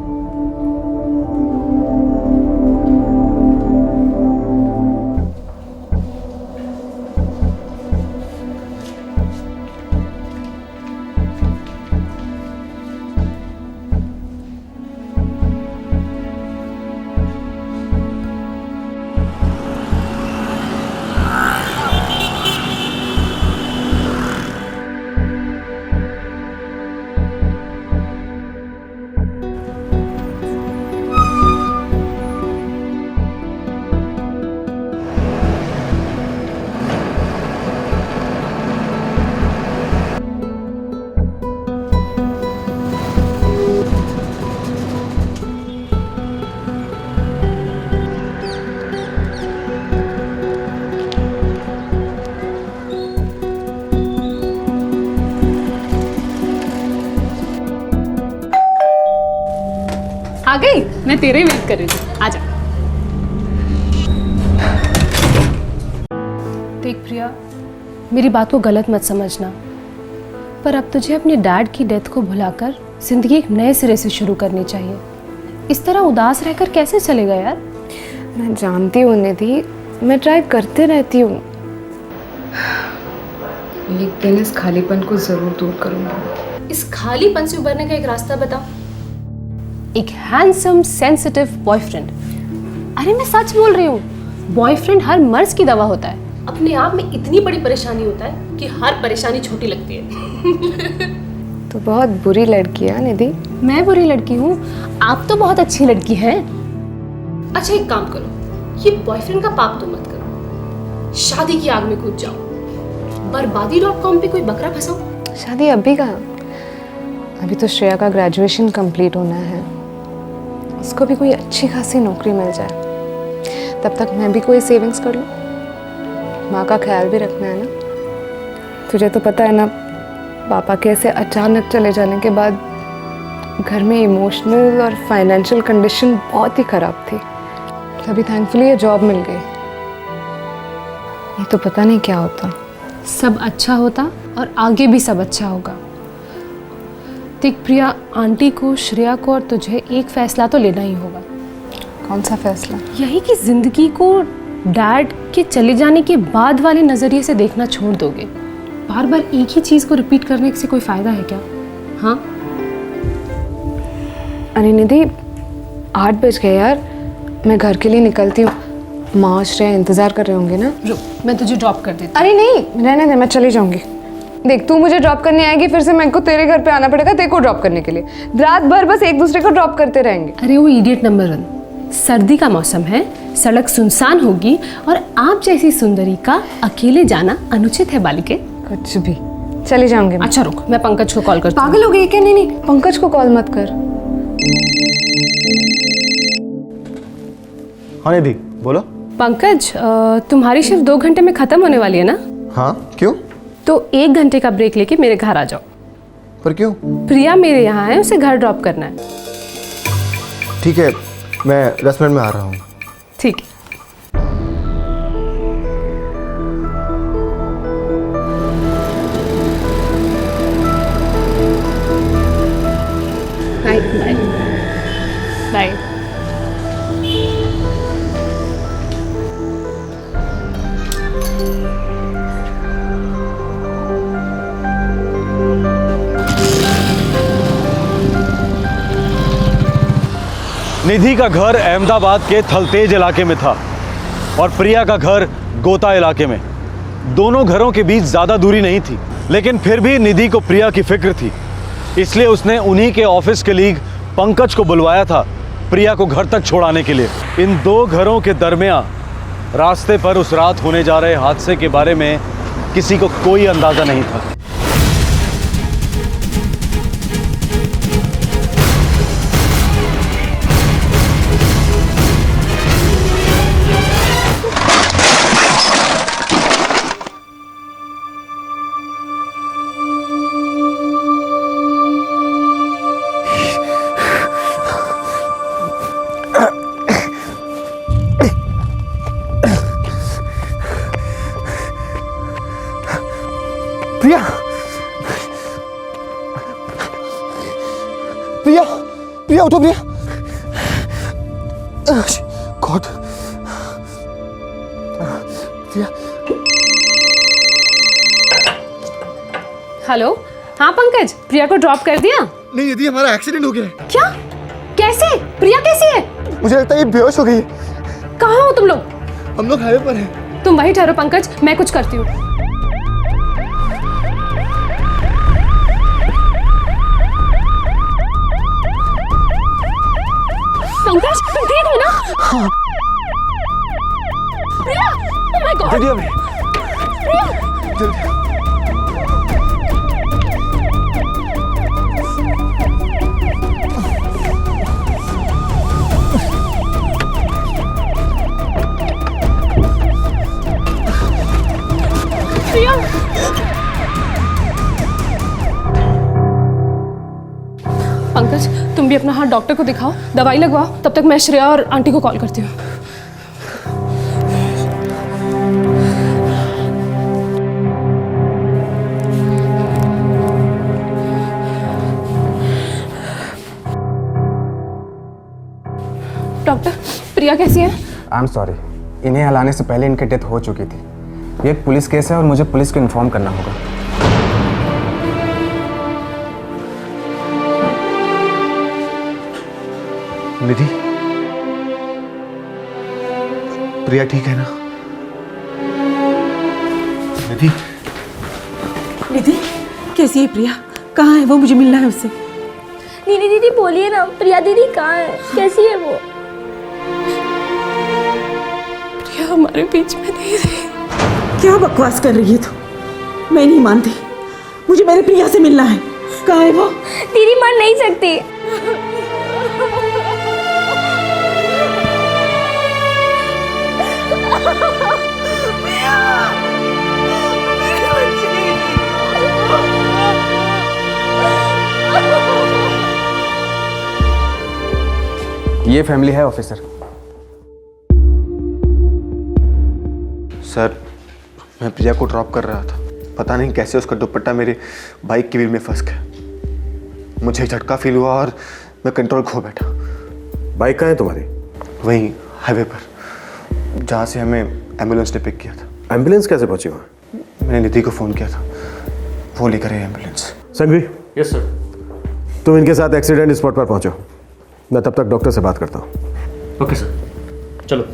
आ गई, मैं तेरे ही वेट कर रही थी, आजा। देख प्रिया, मेरी बात को गलत मत समझना, पर अब तुझे अपने डैड की डेथ को भुलाकर जिंदगी एक नए सिरे से शुरू करनी चाहिए। इस तरह उदास रहकर कैसे चलेगा यार? मैं जानती हूँ निधि, मैं ट्राई करते रहती हूँ, एक दिन इस खालीपन को जरूर दूर करूंगी। इस खालीपन से उबरने का एक रास्ता बता। एक हैंडसम सेंसिटिव बॉयफ्रेंड। अरे मैं सच बोल रही हूँ, बॉयफ्रेंड हर मर्ज की दवा होता है। अपने आप में इतनी बड़ी परेशानी होता है कि हर परेशानी छोटी लगती है। तो बहुत बुरी लड़की है निधि। मैं बुरी लड़की हूँ? आप तो बहुत अच्छी लड़की हैं। अच्छा एक काम करो, ये बॉयफ्रेंड का पाप तो मत करो, शादी की आग में कूद जाओ, बर्बादी.com पे कोई बकरा फंसाओ। शादी अभी कहाँ, अभी तो श्रेया का ग्रेजुएशन कंप्लीट होना है, उसको भी कोई अच्छी खासी नौकरी मिल जाए, तब तक मैं भी कोई सेविंग्स कर लूँ। माँ का ख्याल भी रखना है ना, तुझे तो पता है ना, पापा के ऐसे अचानक चले जाने के बाद घर में इमोशनल और फाइनेंशियल कंडीशन बहुत ही ख़राब थी। तभी थैंकफुली ये जॉब मिल गई, ये तो पता नहीं क्या होता। सब अच्छा होता और आगे भी सब अच्छा होगा। देख प्रिया, आंटी को, श्रेया को और तुझे एक फैसला तो लेना ही होगा। कौन सा फैसला? यही कि जिंदगी को डैड के चले जाने के बाद वाले नज़रिए से देखना छोड़ दोगे। बार बार एक ही चीज़ को रिपीट करने से कोई फ़ायदा है क्या? हाँ अरे निधि 8 बज गए यार, मैं घर के लिए निकलती हूँ। माँ और श्रेया इंतज़ार कर रहे होंगे ना। रुक, मैं तुझे ड्रॉप कर देती हूँ। अरे नहीं, रहने दे, मैं चली जाऊँगी। देख तू मुझे ड्रॉप करने आएगी, फिर से मेरे को तेरे घर पे आना पड़ेगा तेरे को ड्रॉप करने के लिए। रात भर बस एक दूसरे को ड्रॉप करते रहेंगे। अरे वो इडियट नंबर 1, सर्दी का मौसम है, सड़क सुनसान होगी और आप जैसी सुंदरी का अकेले जाना अनुचित है बालिके। कुछ भी, चली जाऊंगी। अच्छा रुक, मैं पंकज को कॉल करती हूँ। पागल हो गई क्या? नहीं, पंकज को कॉल मत कर। हाँ निधि बोलो। पंकज, तुम्हारी शिफ्ट 2 घंटे में खत्म होने वाली है ना? हाँ क्यों? तो 1 घंटे का ब्रेक लेके मेरे घर आ जाओ। पर क्यों? प्रिया मेरे यहाँ है, उसे घर ड्रॉप करना है। ठीक है, मैं रेस्टोरेंट में आ रहा हूँ। ठीक है। Bye bye bye. निधि का घर अहमदाबाद के थलतेज इलाके में था और प्रिया का घर गोता इलाके में। दोनों घरों के बीच ज़्यादा दूरी नहीं थी, लेकिन फिर भी निधि को प्रिया की फिक्र थी, इसलिए उसने उन्हीं के ऑफिस कलीग पंकज को बुलवाया था प्रिया को घर तक छोड़ाने के लिए। इन 2 घरों के दरमियान रास्ते पर उस रात होने जा रहे हादसे के बारे में किसी को कोई अंदाज़ा नहीं था। प्रिया, प्रिया, प्रिया उठो प्रिया। गॉड, प्रिया। हेलो, हाँ पंकज, प्रिया को ड्रॉप कर दिया? नहीं यदि हमारा एक्सीडेंट हो गया है। क्या? कैसे? प्रिया कैसी है? मुझे लगता है ये बेहोश हो गई है। कहाँ हो तुम लोग? हम लोग हाईवे पर हैं। तुम वहीं ठहरो पंकज, मैं कुछ करती हूँ। पंकज, तुम ठीक हो ना? हाँ। प्रिया, oh my God! जल्दी अभी। प्रिया! जल्दी। प्रिया! पंकज, तुम भी अपना हाथ डॉक्टर को दिखाओ, दवाई लगवाओ। तब तक मैं श्रेया और आंटी को कॉल करती हूँ। डॉक्टर, प्रिया कैसी है? आई एम सॉरी, इन्हें हलाने से पहले इनकी डेथ हो चुकी थी। ये एक पुलिस केस है और मुझे पुलिस को इन्फॉर्म करना होगा। निधि, प्रिया ठीक है ना? निधि, निधि कैसी है प्रिया? कहाँ है वो? मुझे मिलना है उससे। दीदी दीदी बोलिए ना, प्रिया दीदी कहाँ है? कैसी है वो? प्रिया हमारे बीच में नहीं रही। क्या बकवास कर रही है तू? मैं नहीं मानती, मुझे मेरे प्रिया से मिलना है। कहाँ है वो? दीदी मान नहीं सकती। ये फैमिली है ऑफिसर। सर, मैं प्रिया को ड्रॉप कर रहा था। पता नहीं कैसे उसका दुपट्टा मेरे बाइक की व्हील में फंस गया। मुझे झटका फील हुआ और मैं कंट्रोल खो बैठा। बाइक कहाँ है तुम्हारी? वहीं हाईवे पर, जहाँ से हमें एम्बुलेंस ने पिक किया था। एम्बुलेंस कैसे पहुंची वहाँ? मैंने निधि को फ़ोन किया था, वो लेकर आई एम्बुलेंस। Sanghvi, yes sir. तुम इनके साथ एक्सीडेंट स्पॉट पर पहुंचो, मैं तब तक डॉक्टर से बात करता हूँ। ओके सर, चलो।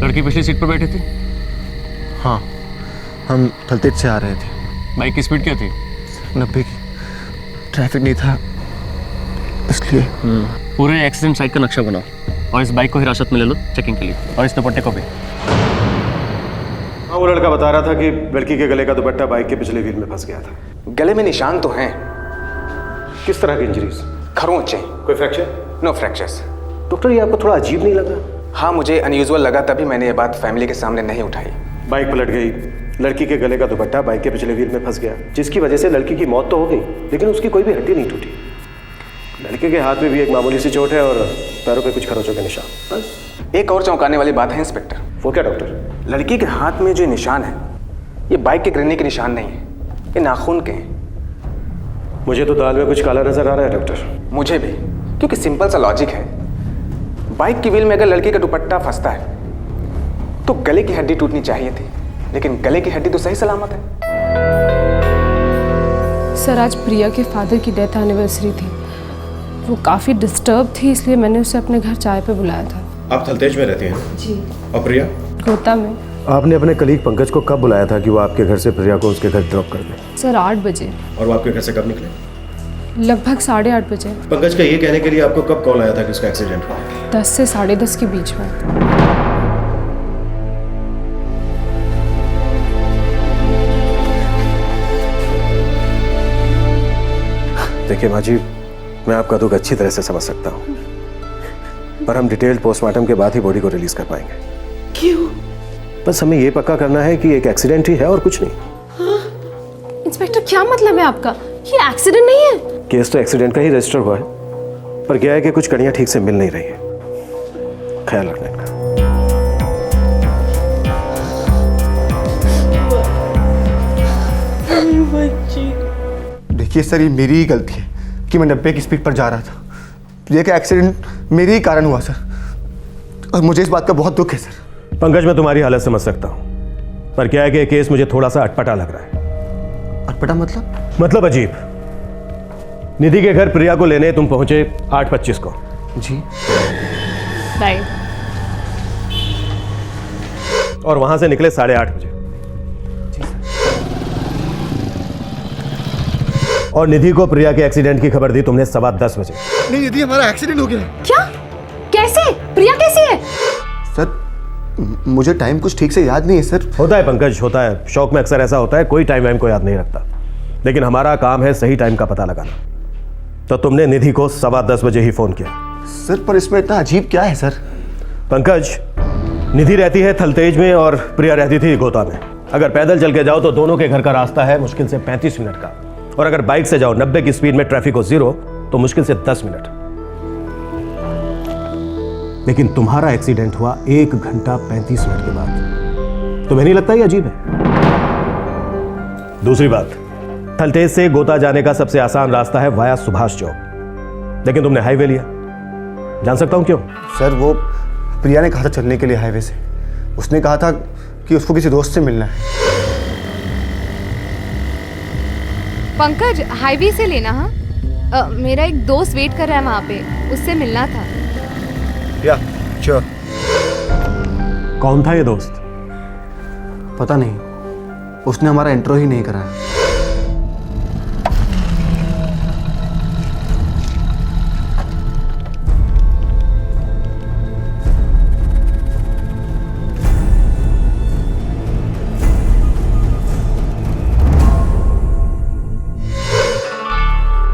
लड़की पिछली सीट पर बैठी थी? हाँ, हम थलतेज से आ रहे थे। बाइक की स्पीड क्या थी? 90 की। ट्रैफिक नहीं था इसलिए। पूरे एक्सीडेंट साइट का नक्शा बनाओ और इस बाइक को हिरासत में ले लो चेकिंग के लिए, और इस दुपट्टे को भी। हाँ, वो लड़का बता रहा था कि लड़की के गले का दुपट्टा बाइक के पिछले व्हील में फंस गया था। गले में निशान तो हैं। किस तरह की इंजरीज? खरोंचे। कोई फ्रैक्चर? No fractures. डॉक्टर, ये आपको थोड़ा अजीब नहीं लगा? हाँ, मुझे अनयूजुअल लगा, तभी मैंने ये बात फैमिली के सामने नहीं उठाई। बाइक पलट गई, लड़की के गले का दुपट्टा बाइक के पिछले व्हील में फंस गया, जिसकी वजह से लड़की की मौत तो हो गई, लेकिन उसकी कोई भी हड्डी नहीं टूटी। लड़के के हाथ में भी एक मामूली सी चोट है और पैरों पे कुछ खरोंचों के निशान। बस एक और चौंकाने वाली बात है इंस्पेक्टर। वो क्या डॉक्टर? लड़की के हाथ में जो निशान है, ये बाइक के गिरने के निशान नहीं है, ये नाखून के हैं। मुझे तो दाल में कुछ काला नजर आ रहा है डॉक्टर। मुझे भी, क्योंकि सिंपल सा लॉजिक है। बाइक की व्हील में अगर लड़की का दुपट्टा फंसता है तो गले की हड्डी टूटनी चाहिए थी, लेकिन गले की हड्डी तो सही सलामत है। सर, आज प्रिया के फादर की डेथ एनिवर्सरी थी। वो काफ़ी डिस्टर्ब थी, इसलिए मैंने उसे अपने घर चाय पे बुलाया था। आप थलतेज में रहते हैं? जी। और प्रिया? गोता में। आपने अपने कलीग पंकज को कब बुलाया था कि वो आपके घर से प्रिया को उसके घर ड्रॉप कर दे? सर 8 बजे। और वो आपके घर से कब निकले? लगभग 8:30 बजे। पंकज का ये कहने के लिए आपको कब कॉल आया था कि उसका एक्सीडेंट हुआ? 10 से 10:30 के बीच में। देखिए माँ जी, मैं आपका दुख अच्छी तरह से समझ सकता हूँ, पर हम डिटेल्ड पोस्टमार्टम के बाद ही बॉडी को रिलीज कर पाएंगे। क्यों? बस हमें ये पक्का करना है कि एक एक्सीडेंट ही है और कुछ नहीं। इंस्पेक्टर, क्या मतलब है आपका? ये एक्सीडेंट नहीं है। केस तो एक्सीडेंट का ही रजिस्टर हुआ है, पर क्या है कि कुछ कड़ियाँ ठीक से मिल नहीं रही है। ख्याल रखना इनका। देखिए सर, ये मेरी ही गलती है कि मैं 90 की स्पीड पर जा रहा था। प्रिया का एक्सीडेंट मेरे ही कारण हुआ सर, और मुझे इस बात का बहुत दुख है सर। पंकज, मैं तुम्हारी हालत समझ सकता हूँ, पर क्या है कि केस मुझे थोड़ा सा अटपटा लग रहा है। अटपटा मतलब? मतलब अजीब। निधि के घर प्रिया को लेने तुम पहुंचे 8:25 को। जी। राइट। और वहां से निकले 8:30 बजे। और निधि को प्रिया के एक्सीडेंट की खबर दी तुमने 10:15 बजे। नहीं निधि, हमारा एक्सीडेंट हो गया। क्या? कैसे? प्रिया कैसी है? सर, मुझे टाइम कुछ ठीक से याद नहीं है सर। होता है पंकज, होता है। शौक में अक्सर ऐसा होता है, कोई टाइम वाइम को याद नहीं रखता, लेकिन हमारा काम है सही टाइम का पता लगाना। तो तुमने निधि को 10:15 बजे ही फोन किया। सर, पर इसमें इतना अजीब क्या है सर? पंकज, निधि रहती है थलतेज में और प्रिया रहती थी गोता में। अगर पैदल चल के जाओ तो दोनों के घर का रास्ता है मुश्किल से 35 मिनट का, और अगर बाइक से जाओ 90 की स्पीड में ट्रैफिक हो 0 तो मुश्किल से 10 मिनट। लेकिन तुम्हारा एक्सीडेंट हुआ 1 घंटा 35 मिनट के बाद। तुम्हें नहीं लगता ये अजीब है? दूसरी बात, थलतेज से गोता जाने का सबसे आसान रास्ता है वाया सुभाष चौक, लेकिन तुमने हाईवे लिया। जान सकता हूं क्यों? सर वो प्रिया ने कहा था चलने के लिए हाईवे से। उसने कहा था कि उसको किसी दोस्त से मिलना है। पंकज हाईवे से लेना। हाँ मेरा एक दोस्त वेट कर रहा है वहाँ पे, उससे मिलना था। या श्योर। कौन था ये दोस्त? पता नहीं, उसने हमारा इंट्रो ही नहीं कराया।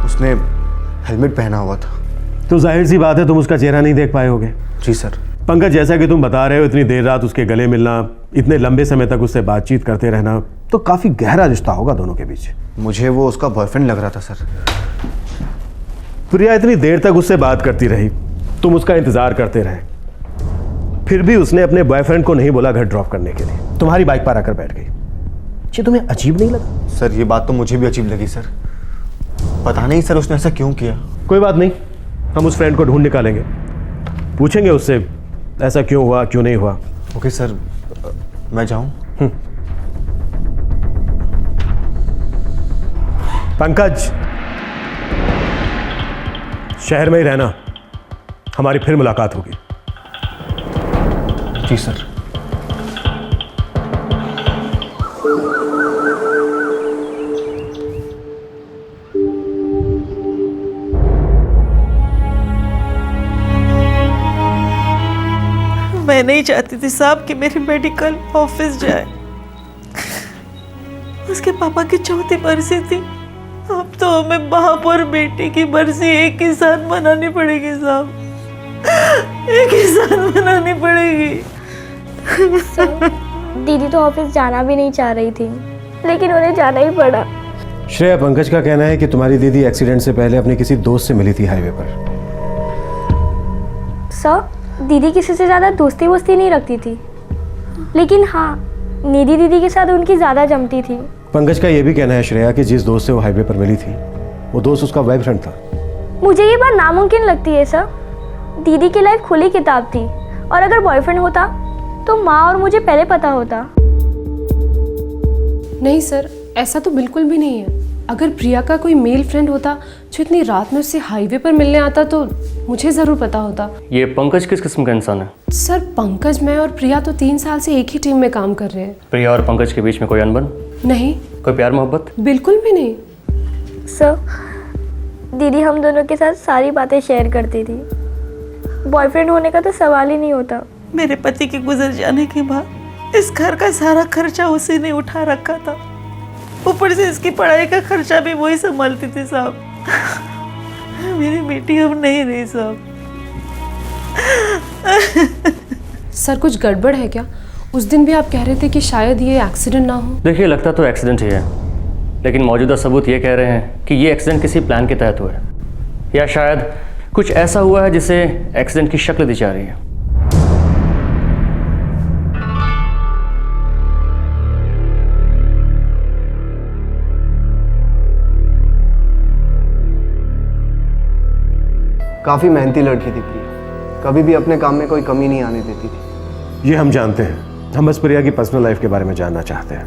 उसने हेलमेट पहना हुआ था। तो जाहिर सी बात है तुम उसका चेहरा नहीं देख पाए होगे। जी सर। पंकज, जैसा कि तुम बता रहे हो, इतनी देर रात उसके गले मिलना, इतने लंबे समय तक उससे बातचीत करते रहना, तो काफी गहरा रिश्ता होगा दोनों के बीच। मुझे वो उसका बॉयफ्रेंड लग रहा था सर। प्रिया इतनी देर तक उससे बात करती रही, तुम उसका इंतजार करते रहे, फिर भी उसने अपने बॉयफ्रेंड को नहीं बोला घर ड्रॉप करने के लिए, तुम्हारी बाइक पर आकर बैठ गई। ये तुम्हें अजीब नहीं लगा? सर ये बात तो मुझे भी अजीब लगी सर। पता नहीं सर उसने ऐसा क्यों किया। कोई बात नहीं, हम उस फ्रेंड को ढूंढ निकालेंगे, पूछेंगे उससे ऐसा क्यों हुआ, क्यों नहीं हुआ। ओके सर, मैं जाऊं? पंकज, शहर में ही रहना, हमारी फिर मुलाकात होगी। जी सर। मैं नहीं चाहती थी साहब कि मेरी मेडिकल ऑफिस जाए। उसके पापा की चौथी बरसी थी, अब तो हमें बाप और बेटे की बरसी एक ही साथ मनानी पड़ेगी साहब, एक ही साथ मनानी पड़ेगी। दीदी तो ऑफिस जाना भी नहीं चाह रही थी, लेकिन उन्हें जाना ही पड़ा। श्रेया, पंकज का कहना है कि तुम्हारी दीदी एक्सीडेंट से पहले अपने किसी दोस्त से मिली थी हाईवे पर। सर, दीदी किसी से ज़्यादा दोस्ती वोस्ती नहीं रखती थी, लेकिन हाँ निधि दीदी के साथ उनकी ज़्यादा जमती थी। पंकज का यह भी कहना है श्रेया कि जिस दोस्त से वो हाईवे पर मिली थी, वो दोस्त उसका बॉयफ्रेंड था। मुझे ये बात नामुमकिन लगती है सर। दीदी की लाइफ खुली किताब थी, और अगर बॉयफ्रेंड होता तो माँ और मुझे पहले पता होता। नहीं सर, ऐसा तो बिल्कुल भी नहीं है। अगर प्रिया का कोई मेल फ्रेंड होता जो इतनी रात में उससे हाईवे पर मिलने आता तो मुझे ज़रूर पता होता। ये पंकज किस किस्म का इंसान है? सर पंकज, मैं और प्रिया तो 3 साल से एक ही टीम में काम कर रहे हैं। प्रिया और पंकज के बीच में कोई अनबन? नहीं। कोई प्यार मोहब्बत? बिल्कुल भी नहीं। सर, दीदी हम दोनों के साथ सारी बातें शेयर करती थी, बॉयफ्रेंड होने का तो सवाल ही नहीं होता। मेरे पति के गुजर जाने के बाद इस घर का सारा खर्चा उसी ने उठा रखा था, ऊपर से इसकी पढ़ाई का खर्चा भी वही संभालती थी साहब। मेरी बेटी अब नहीं रही साहब। सर कुछ गड़बड़ है क्या? उस दिन भी आप कह रहे थे कि शायद ये एक्सीडेंट ना हो। देखिए, लगता तो एक्सीडेंट ही है, लेकिन मौजूदा सबूत ये कह रहे हैं कि ये एक्सीडेंट किसी प्लान के तहत हुआ है, या शायद कुछ ऐसा हुआ है जिसे एक्सीडेंट की शक्ल दी जा रही है। काफ़ी मेहनती लड़की थी प्रिया, कभी भी अपने काम में कोई कमी नहीं आने देती थी। ये हम जानते हैं, हम बस प्रिया की पर्सनल लाइफ के बारे में जानना चाहते हैं।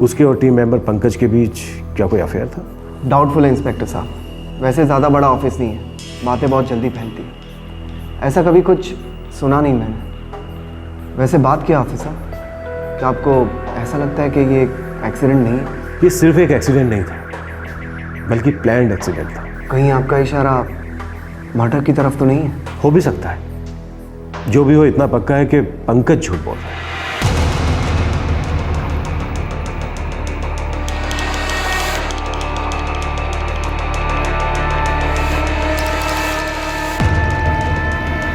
उसके और टीम मेंबर पंकज के बीच क्या कोई अफेयर था? डाउटफुल है इंस्पेक्टर साहब। वैसे ज़्यादा बड़ा ऑफिस नहीं है, बातें बहुत जल्दी फैलती हैं। ऐसा कभी कुछ सुना नहीं मैंने। वैसे बात क्या ऑफिसर, क्या आपको ऐसा लगता है कि ये एक्सीडेंट नहीं है? ये सिर्फ एक एक्सीडेंट नहीं था, बल्कि प्लान्ड एक्सीडेंट था। कहीं आपका इशारा मर्डर की तरफ तो नहीं है? हो भी सकता है। जो भी हो, इतना पक्का है कि पंकज झूठ बोल रहा है।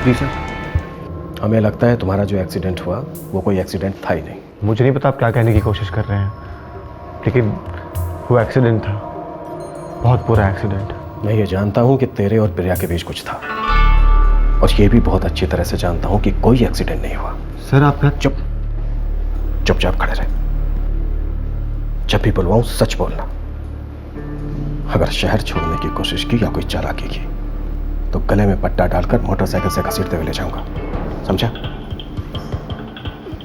जी सर। हमें लगता है तुम्हारा जो एक्सीडेंट हुआ वो कोई एक्सीडेंट था ही नहीं। मुझे नहीं पता आप क्या कहने की कोशिश कर रहे हैं, लेकिन वो एक्सीडेंट था, बहुत बुरा एक्सीडेंट। मैं ये जानता हूँ कि तेरे और प्रिया के बीच कुछ था, और ये भी बहुत अच्छी तरह से जानता हूँ कि कोई एक्सीडेंट नहीं हुआ। सर आप क्या? चुपचाप खड़े रहे। जब भी बुलवाऊं सच बोलना। अगर शहर छोड़ने की कोशिश की या कोई चालाकी की तो गले में पट्टा डालकर मोटरसाइकिल से घसीटते हुए ले जाऊंगा, समझा?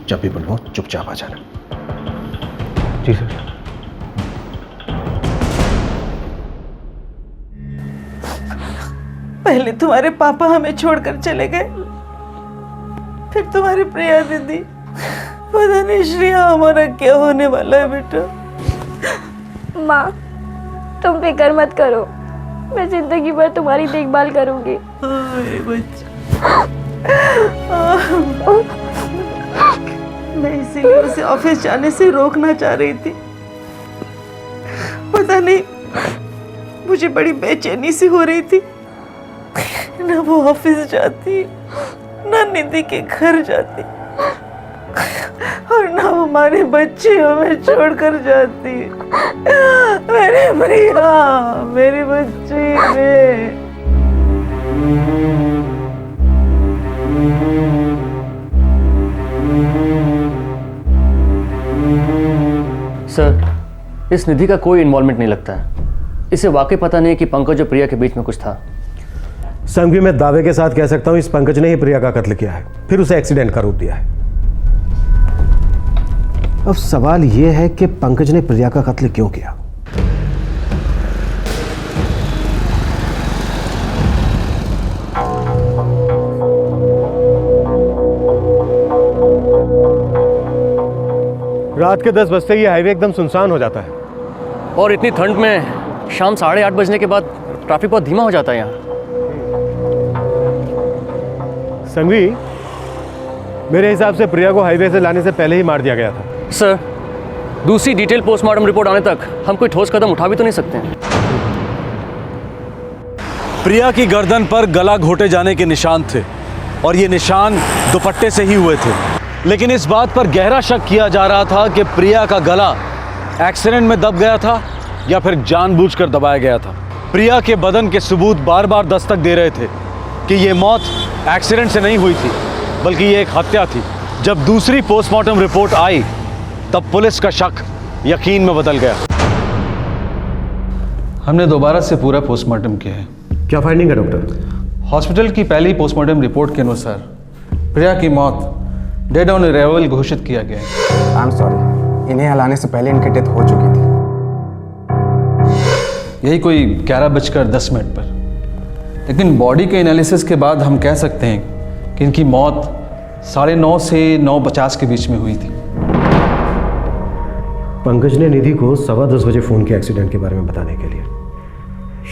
जब भी बुलवाऊं चुपचाप आ जाना। जी सर। पहले तुम्हारे पापा हमें छोड़कर चले गए, फिर तुम्हारी प्रिया दीदी। पता नहीं श्रेया हमारा क्या होने वाला है बेटा। माँ तुम फिक्र मत करो, मैं जिंदगी भर तुम्हारी देखभाल करूंगी। मैं इसीलिए उसे ऑफिस जाने से रोकना चाह रही थी। पता नहीं मुझे बड़ी बेचैनी सी हो रही थी। ना वो ऑफिस जाती, ना निधि के घर जाती, और ना हमारे बच्चे हमें छोड़कर जाती। मेरी प्रिया, मेरी बच्ची ने। सर, इस निधि का कोई इन्वॉल्वमेंट नहीं लगता है। इसे वाकई पता नहीं कि पंकज और प्रिया के बीच में कुछ था। संघवी, मैं दावे के साथ कह सकता हूं इस पंकज ने ही प्रिया का कत्ल किया है, फिर उसे एक्सीडेंट का रूप दिया है। अब सवाल यह है कि पंकज ने प्रिया का कत्ल क्यों किया? रात के 10 बजते ही हाईवे एकदम सुनसान हो जाता है, और इतनी ठंड में शाम 8:30 बजने के बाद ट्रैफिक बहुत धीमा हो जाता है यहाँ। संघवी, मेरे हिसाब से प्रिया को हाईवे से लाने से पहले ही मार दिया गया था। सर, दूसरी डिटेल पोस्टमार्टम रिपोर्ट आने तक हम कोई ठोस कदम उठा भी तो नहीं सकते। प्रिया की गर्दन पर गला घोटे जाने के निशान थे, और ये निशान दुपट्टे से ही हुए थे। लेकिन इस बात पर गहरा शक किया जा रहा था कि प्रिया का गला एक्सीडेंट में दब गया था या फिर जानबूझकर दबाया गया था। प्रिया के बदन के सबूत बार बार दस्तक दे रहे थे कि ये मौत एक्सीडेंट से नहीं हुई थी, बल्कि ये एक हत्या थी। जब दूसरी पोस्टमार्टम रिपोर्ट आई तब पुलिस का शक यकीन में बदल गया। हमने दोबारा से पूरा पोस्टमार्टम किया है। क्या फाइंडिंग है डॉक्टर? हॉस्पिटल की पहली पोस्टमार्टम रिपोर्ट के अनुसार प्रिया की मौत डेड ऑन अराइवल घोषित किया गया है। आई एम सॉरी, इन्हें हलाने से पहले इनकी डेथ हो चुकी थी। यही कोई 11:10 पर। लेकिन बॉडी के एनालिसिस के बाद हम कह सकते हैं कि इनकी मौत 9:30 से 9:50 के बीच में हुई थी। पंकज ने निधि को 10:15 बजे फोन किया एक्सीडेंट के बारे में बताने के लिए,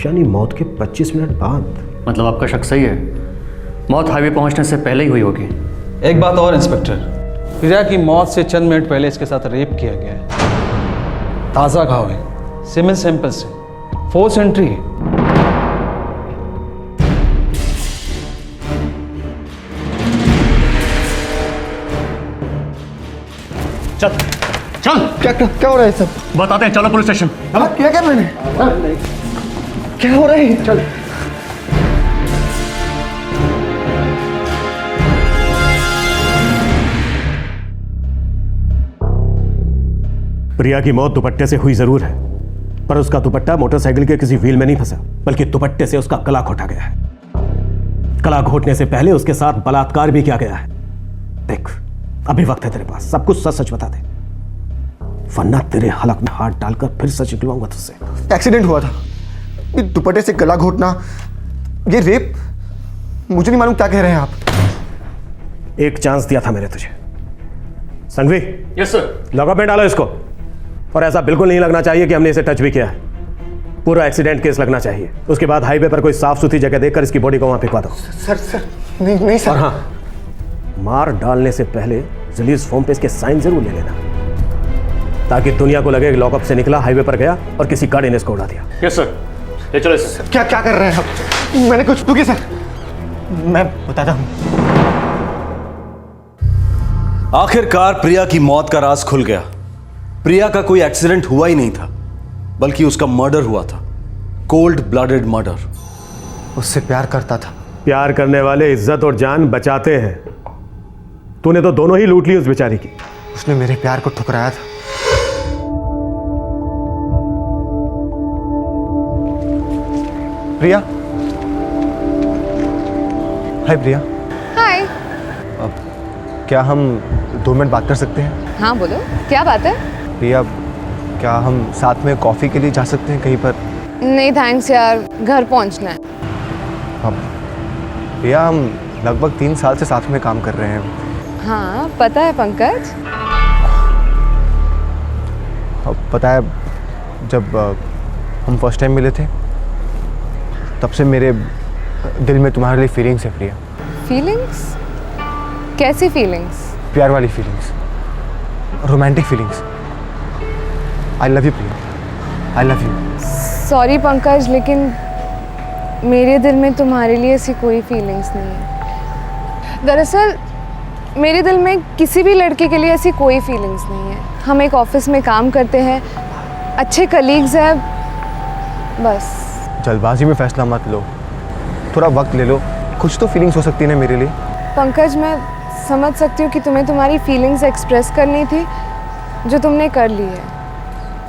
यानी मौत के 25 मिनट बाद। मतलब आपका शक सही है, मौत हाईवे पहुंचने से पहले ही हुई होगी। एक बात और इंस्पेक्टर, प्रिया की मौत से चंद मिनट पहले इसके साथ रेप किया गया है। ताज़ा घाव है, सीमेन सैंपल से, फोर्स एंट्री है। चल चल, क्या हो रहा है सब? बताते हैं, चलो पुलिस स्टेशन। क्या कर मैंने? क्या हो रहा है? चल। प्रिया की मौत दुपट्टे से हुई जरूर है, पर उसका दुपट्टा मोटरसाइकिल के किसी व्हील में नहीं फंसा, बल्कि दुपट्टे से उसका गला घोटा गया है। गला घोटने से पहले उसके साथ बलात्कार भी किया गया है। देख, अभी वक्त है तेरे पास, सब कुछ सच सच बता दे, वरना तेरे हलक में हाथ डालकर फिर सच निकलवाऊंगा तुझसे। एक्सीडेंट हुआ था, ये दुपट्टे से गला घोटना, ये रेप, मुझे नहीं मालूम क्या कह रहे हैं आप। एक चांस दिया था मैंने तुझे। Sanghvi, yes sir. लॉकअप में डालो इसको, और ऐसा बिल्कुल नहीं लगना चाहिए कि हमने इसे टच भी किया है। पूरा एक्सीडेंट केस लगना चाहिए। उसके बाद हाईवे पर कोई साफ सुथरी जगह देखकर इसकी बॉडी को वहां फेंकवा दो। सर नहीं सर। और हाँ, मार डालने से पहले रिलीज फॉर्म पे इसके साइन जरूर ले लेना, ताकि दुनिया को लगे कि लॉकअप से निकला, हाईवे पर गया और किसी गाड़ी ने इसको उड़ा दिया। यस सर, ले चलो सर। क्या कर रहे हैं आप? मैंने कुछ रुकिए सर, मैं बताता हूँ। आखिरकार प्रिया की मौत का राज खुल गया। प्रिया का कोई एक्सीडेंट हुआ ही नहीं था, बल्कि उसका मर्डर हुआ था, कोल्ड ब्लडेड मर्डर। उससे प्यार करता था। प्यार करने वाले इज्जत और जान बचाते हैं। तूने तो दोनों ही लूट ली उस बेचारी की। उसने मेरे प्यार को ठुकराया था। प्रिया, हाय प्रिया। हाय। क्या हम 2 मिनट बात कर सकते हैं? हाँ बोलो, क्या बात है? प्रिया, क्या हम साथ में कॉफ़ी के लिए जा सकते हैं कहीं पर? नहीं थैंक्स यार, घर पहुंचना है। अब प्रिया, हम लगभग 3 साल से साथ में काम कर रहे हैं। हाँ पता है पंकज। अब पता है, जब हम फर्स्ट टाइम मिले थे तब से मेरे दिल में तुम्हारे लिए फीलिंग्स है प्रिया। फीलिंग्स? कैसी फीलिंग्स? प्यार वाली feelings, romantic feelings. I love you Priya, I love you. Sorry Pankaj, लेकिन मेरे दिल में तुम्हारे लिए ऐसी कोई फीलिंग्स नहीं है। दरअसल मेरे दिल में किसी भी लड़के के लिए ऐसी कोई फीलिंग्स नहीं है। हम एक ऑफिस में काम करते हैं, अच्छे कलीग्स हैं, बस। जल्दबाजी में फैसला मत लो, थोड़ा वक्त ले लो। कुछ तो फीलिंग्स हो सकती है ना मेरे लिए। पंकज, मैं समझ सकती हूँ कि तुम्हें तुम्हारी फीलिंग्स एक्सप्रेस करनी थी, जो तुमने कर ली है,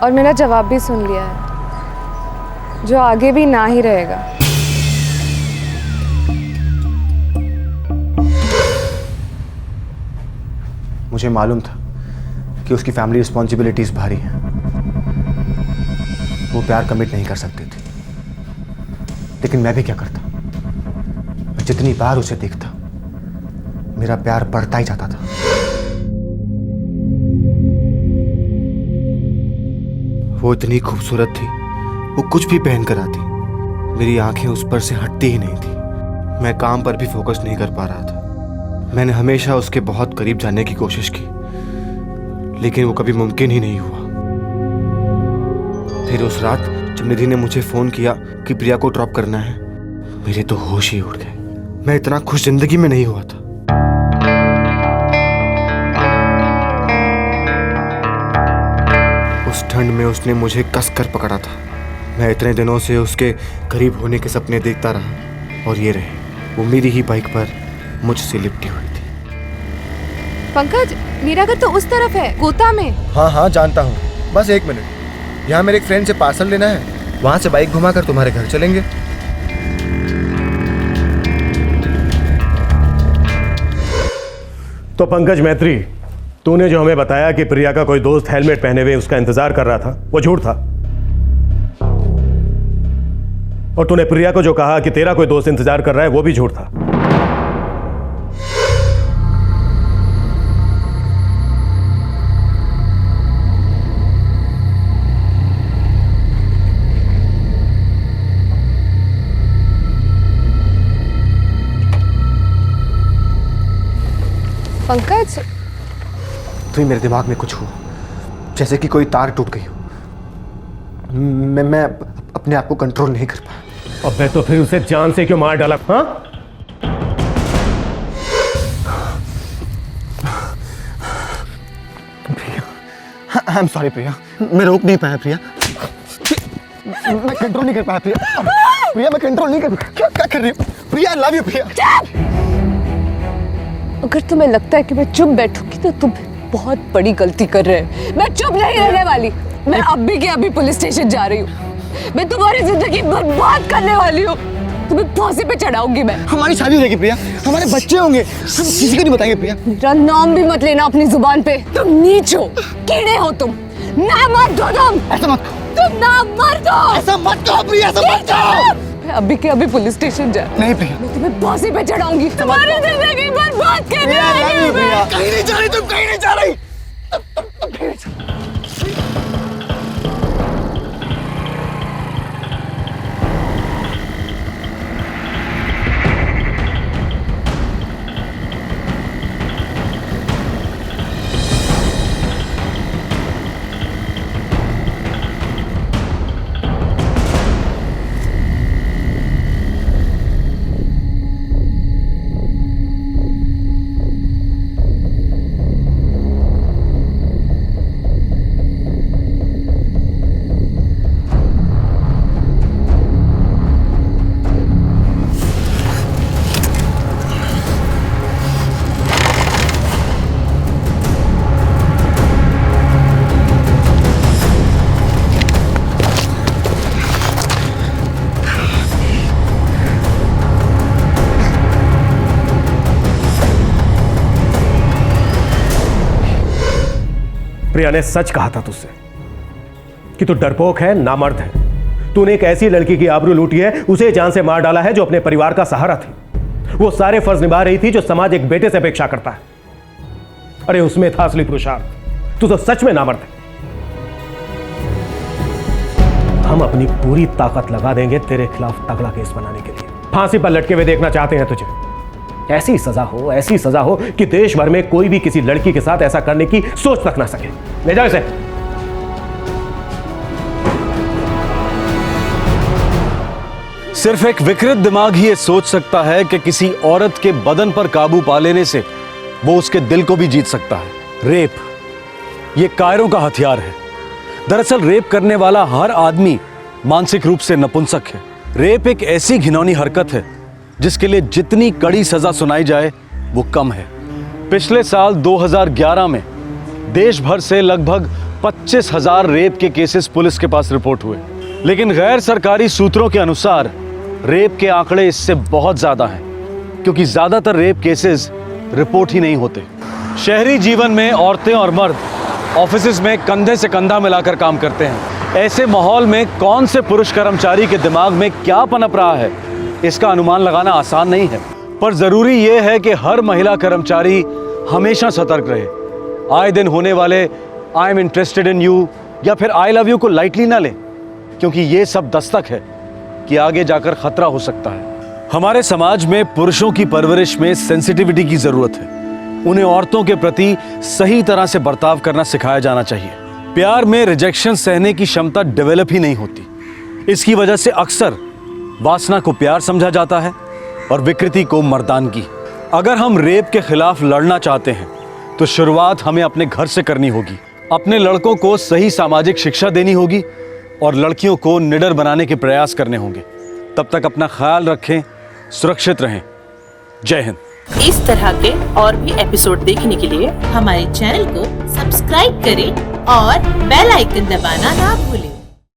और मेरा जवाब भी सुन लिया है, जो आगे भी ना ही रहेगा। मुझे मालूम था कि उसकी फैमिली रिस्पॉन्सिबिलिटीज भारी हैं। वो प्यार कमिट नहीं कर सकते थे, लेकिन मैं भी क्या करता। मैं जितनी बार उसे देखता, मेरा प्यार बढ़ता ही जाता था। वो इतनी खूबसूरत थी, वो कुछ भी पहन कर आती, मेरी आंखें उस पर से हटती ही नहीं थी। मैं काम पर भी फोकस नहीं कर पा रहा था। मैंने हमेशा उसके बहुत करीब जाने की कोशिश की, लेकिन वो कभी मुमकिन ही नहीं हुआ। फिर उस रात जब निधि ने मुझे फोन किया कि प्रिया को ड्रॉप करना है, मेरे तो होश ही उड़ गए। मैं इतना खुश जिंदगी में नहीं हुआ था। उस ठंड में उसने मुझे कसकर पकड़ा था। मैं इतने दिनों से उसके करीब होने के सपने देखता रहा, और ये रहे, वो मेरी ही बाइक पर मुझसे लिपटी हुई थी। पंकज, मेरा घर तो उस तरफ है, गोता में। हाँ हाँ जानता हूँ, बस 1 मिनट। यहाँ मेरे एक फ्रेंड से पार्सल लेना है, वहाँ से बाइक घुमाकर तुम्हारे घर चलेंगे। तो पंकज मैत्री, तूने जो हमें बताया कि प्रिया का कोई दोस्त हेलमेट पहने हुए उसका इंतजार कर रहा था, वो झूठ था। और तूने प्रिया को जो कहा कि तेरा कोई दोस्त इंतजार कर रहा है, वो भी झूठ था। पंकज, तुम्हें मेरे दिमाग में कुछ हुआ, जैसे कि कोई तार टूट गई हो। मैं अपने आप को कंट्रोल नहीं कर पाया। अबे तो फिर उसे जान से क्यों मार डाला? हाँ, प्रिया, आई एम सॉरी प्रिया, मैं रोक नहीं पाया प्रिया। मैं कंट्रोल नहीं कर पाया प्रिया। प्रिया, मैं कंट्रोल नहीं कर पाया। क्या कर रही हो प्रिया? आई लव यू प्रिया। अगर तुम्हें लगता है कि मैं चुप बैठूंगी तो तुम बहुत बड़ी गलती कर रहे हो। मैं चुप नहीं रहने वाली। मैं अभी के अभी पुलिस स्टेशन जा रही हूँ। मैं तुम्हारी जिंदगी बर्बाद करने वाली हूँ। तुम्हें फांसी पे चढ़ाऊंगी मैं। हमारी शादी हो जाएगी प्रिया, हमारे बच्चे होंगे, हम किसी को नहीं बताएंगे प्रिया। मेरा नाम भी मत लेना अपनी जुबान पे। तुम नीच हो, कीड़े हो तुम। ना मत दो तुम। ऐसा मत तुम ना मर दो। ऐसा मत कहो प्रिया, ऐसा मत कहो। मैं अभी के अभी पुलिस स्टेशन जा। नहीं प्रिया, मैं तुम्हें फांसी पे चढ़ाऊंगी। तुम्हारी जिंदगी बर्बाद करने वाली हूँ मैं। कहीं नहीं जा रही तुम, कहीं नहीं जा रही। प्रिया ने सच कहा था तुझसे कि तू डरपोक है, नामर्द है। तूने एक ऐसी लड़की की आबरू लूटी है, उसे जान से मार डाला है जो अपने परिवार का सहारा थी। वो सारे फर्ज निभा रही थी जो समाज एक बेटे से अपेक्षा करता है। अरे उसमें था असली पुरुषार्थ। तू तो सच में नामर्द है। हम अपनी पूरी ताकत लगा देंगे तेरे खिलाफ तगड़ा केस बनाने के लिए। फांसी पर लटके हुए देखना चाहते हैं तुझे। ऐसी सजा हो कि देश भर में कोई भी किसी लड़की के साथ ऐसा करने की सोच तक ना सके। ले जाओ इसे। सिर्फ एक विकृत दिमाग ही ये सोच सकता है कि किसी औरत के बदन पर काबू पा लेने से वो उसके दिल को भी जीत सकता है। रेप ये कायरों का हथियार है। दरअसल रेप करने वाला हर आदमी मानसिक रूप से नपुंसक है। रेप एक ऐसी घिनौनी हरकत है जिसके लिए जितनी कड़ी सजा सुनाई जाए वो कम है। पिछले साल 2011 में देश भर से लगभग 25,000 रेप के केसेस पुलिस के पास रिपोर्ट हुए, लेकिन गैर सरकारी सूत्रों के अनुसार रेप के आंकड़े इससे बहुत ज्यादा हैं, क्योंकि ज्यादातर रेप केसेस रिपोर्ट ही नहीं होते। शहरी जीवन में औरतें और मर्द ऑफिस में कंधे से कंधा मिलाकर काम करते हैं। ऐसे माहौल में कौन से पुरुष कर्मचारी के दिमाग में क्या पनप रहा है, इसका अनुमान लगाना आसान नहीं है। पर जरूरी यह है कि हर महिला कर्मचारी हमेशा सतर्क रहे। आए दिन होने वाले I am interested in you या फिर आई लव यू को लाइटली ना ले, क्योंकि ये सब दस्तक है कि आगे जाकर खतरा हो सकता है। हमारे समाज में पुरुषों की परवरिश में सेंसिटिविटी की जरूरत है। उन्हें औरतों के प्रति सही तरह से बर्ताव करना सिखाया जाना चाहिए। प्यार में रिजेक्शन सहने की क्षमता डेवलप ही नहीं होती। इसकी वजह से अक्सर वासना को प्यार समझा जाता है और विकृति को मर्दानगी। अगर हम रेप के खिलाफ लड़ना चाहते हैं तो शुरुआत हमें अपने घर से करनी होगी। अपने लड़कों को सही सामाजिक शिक्षा देनी होगी और लड़कियों को निडर बनाने के प्रयास करने होंगे। तब तक अपना ख्याल रखें, सुरक्षित रहें। जय हिंद। इस तरह के और भी एपिसोड देखने के लिए हमारे चैनल को सब्सक्राइब करें और बेल आइकन दबाना ना भूलें।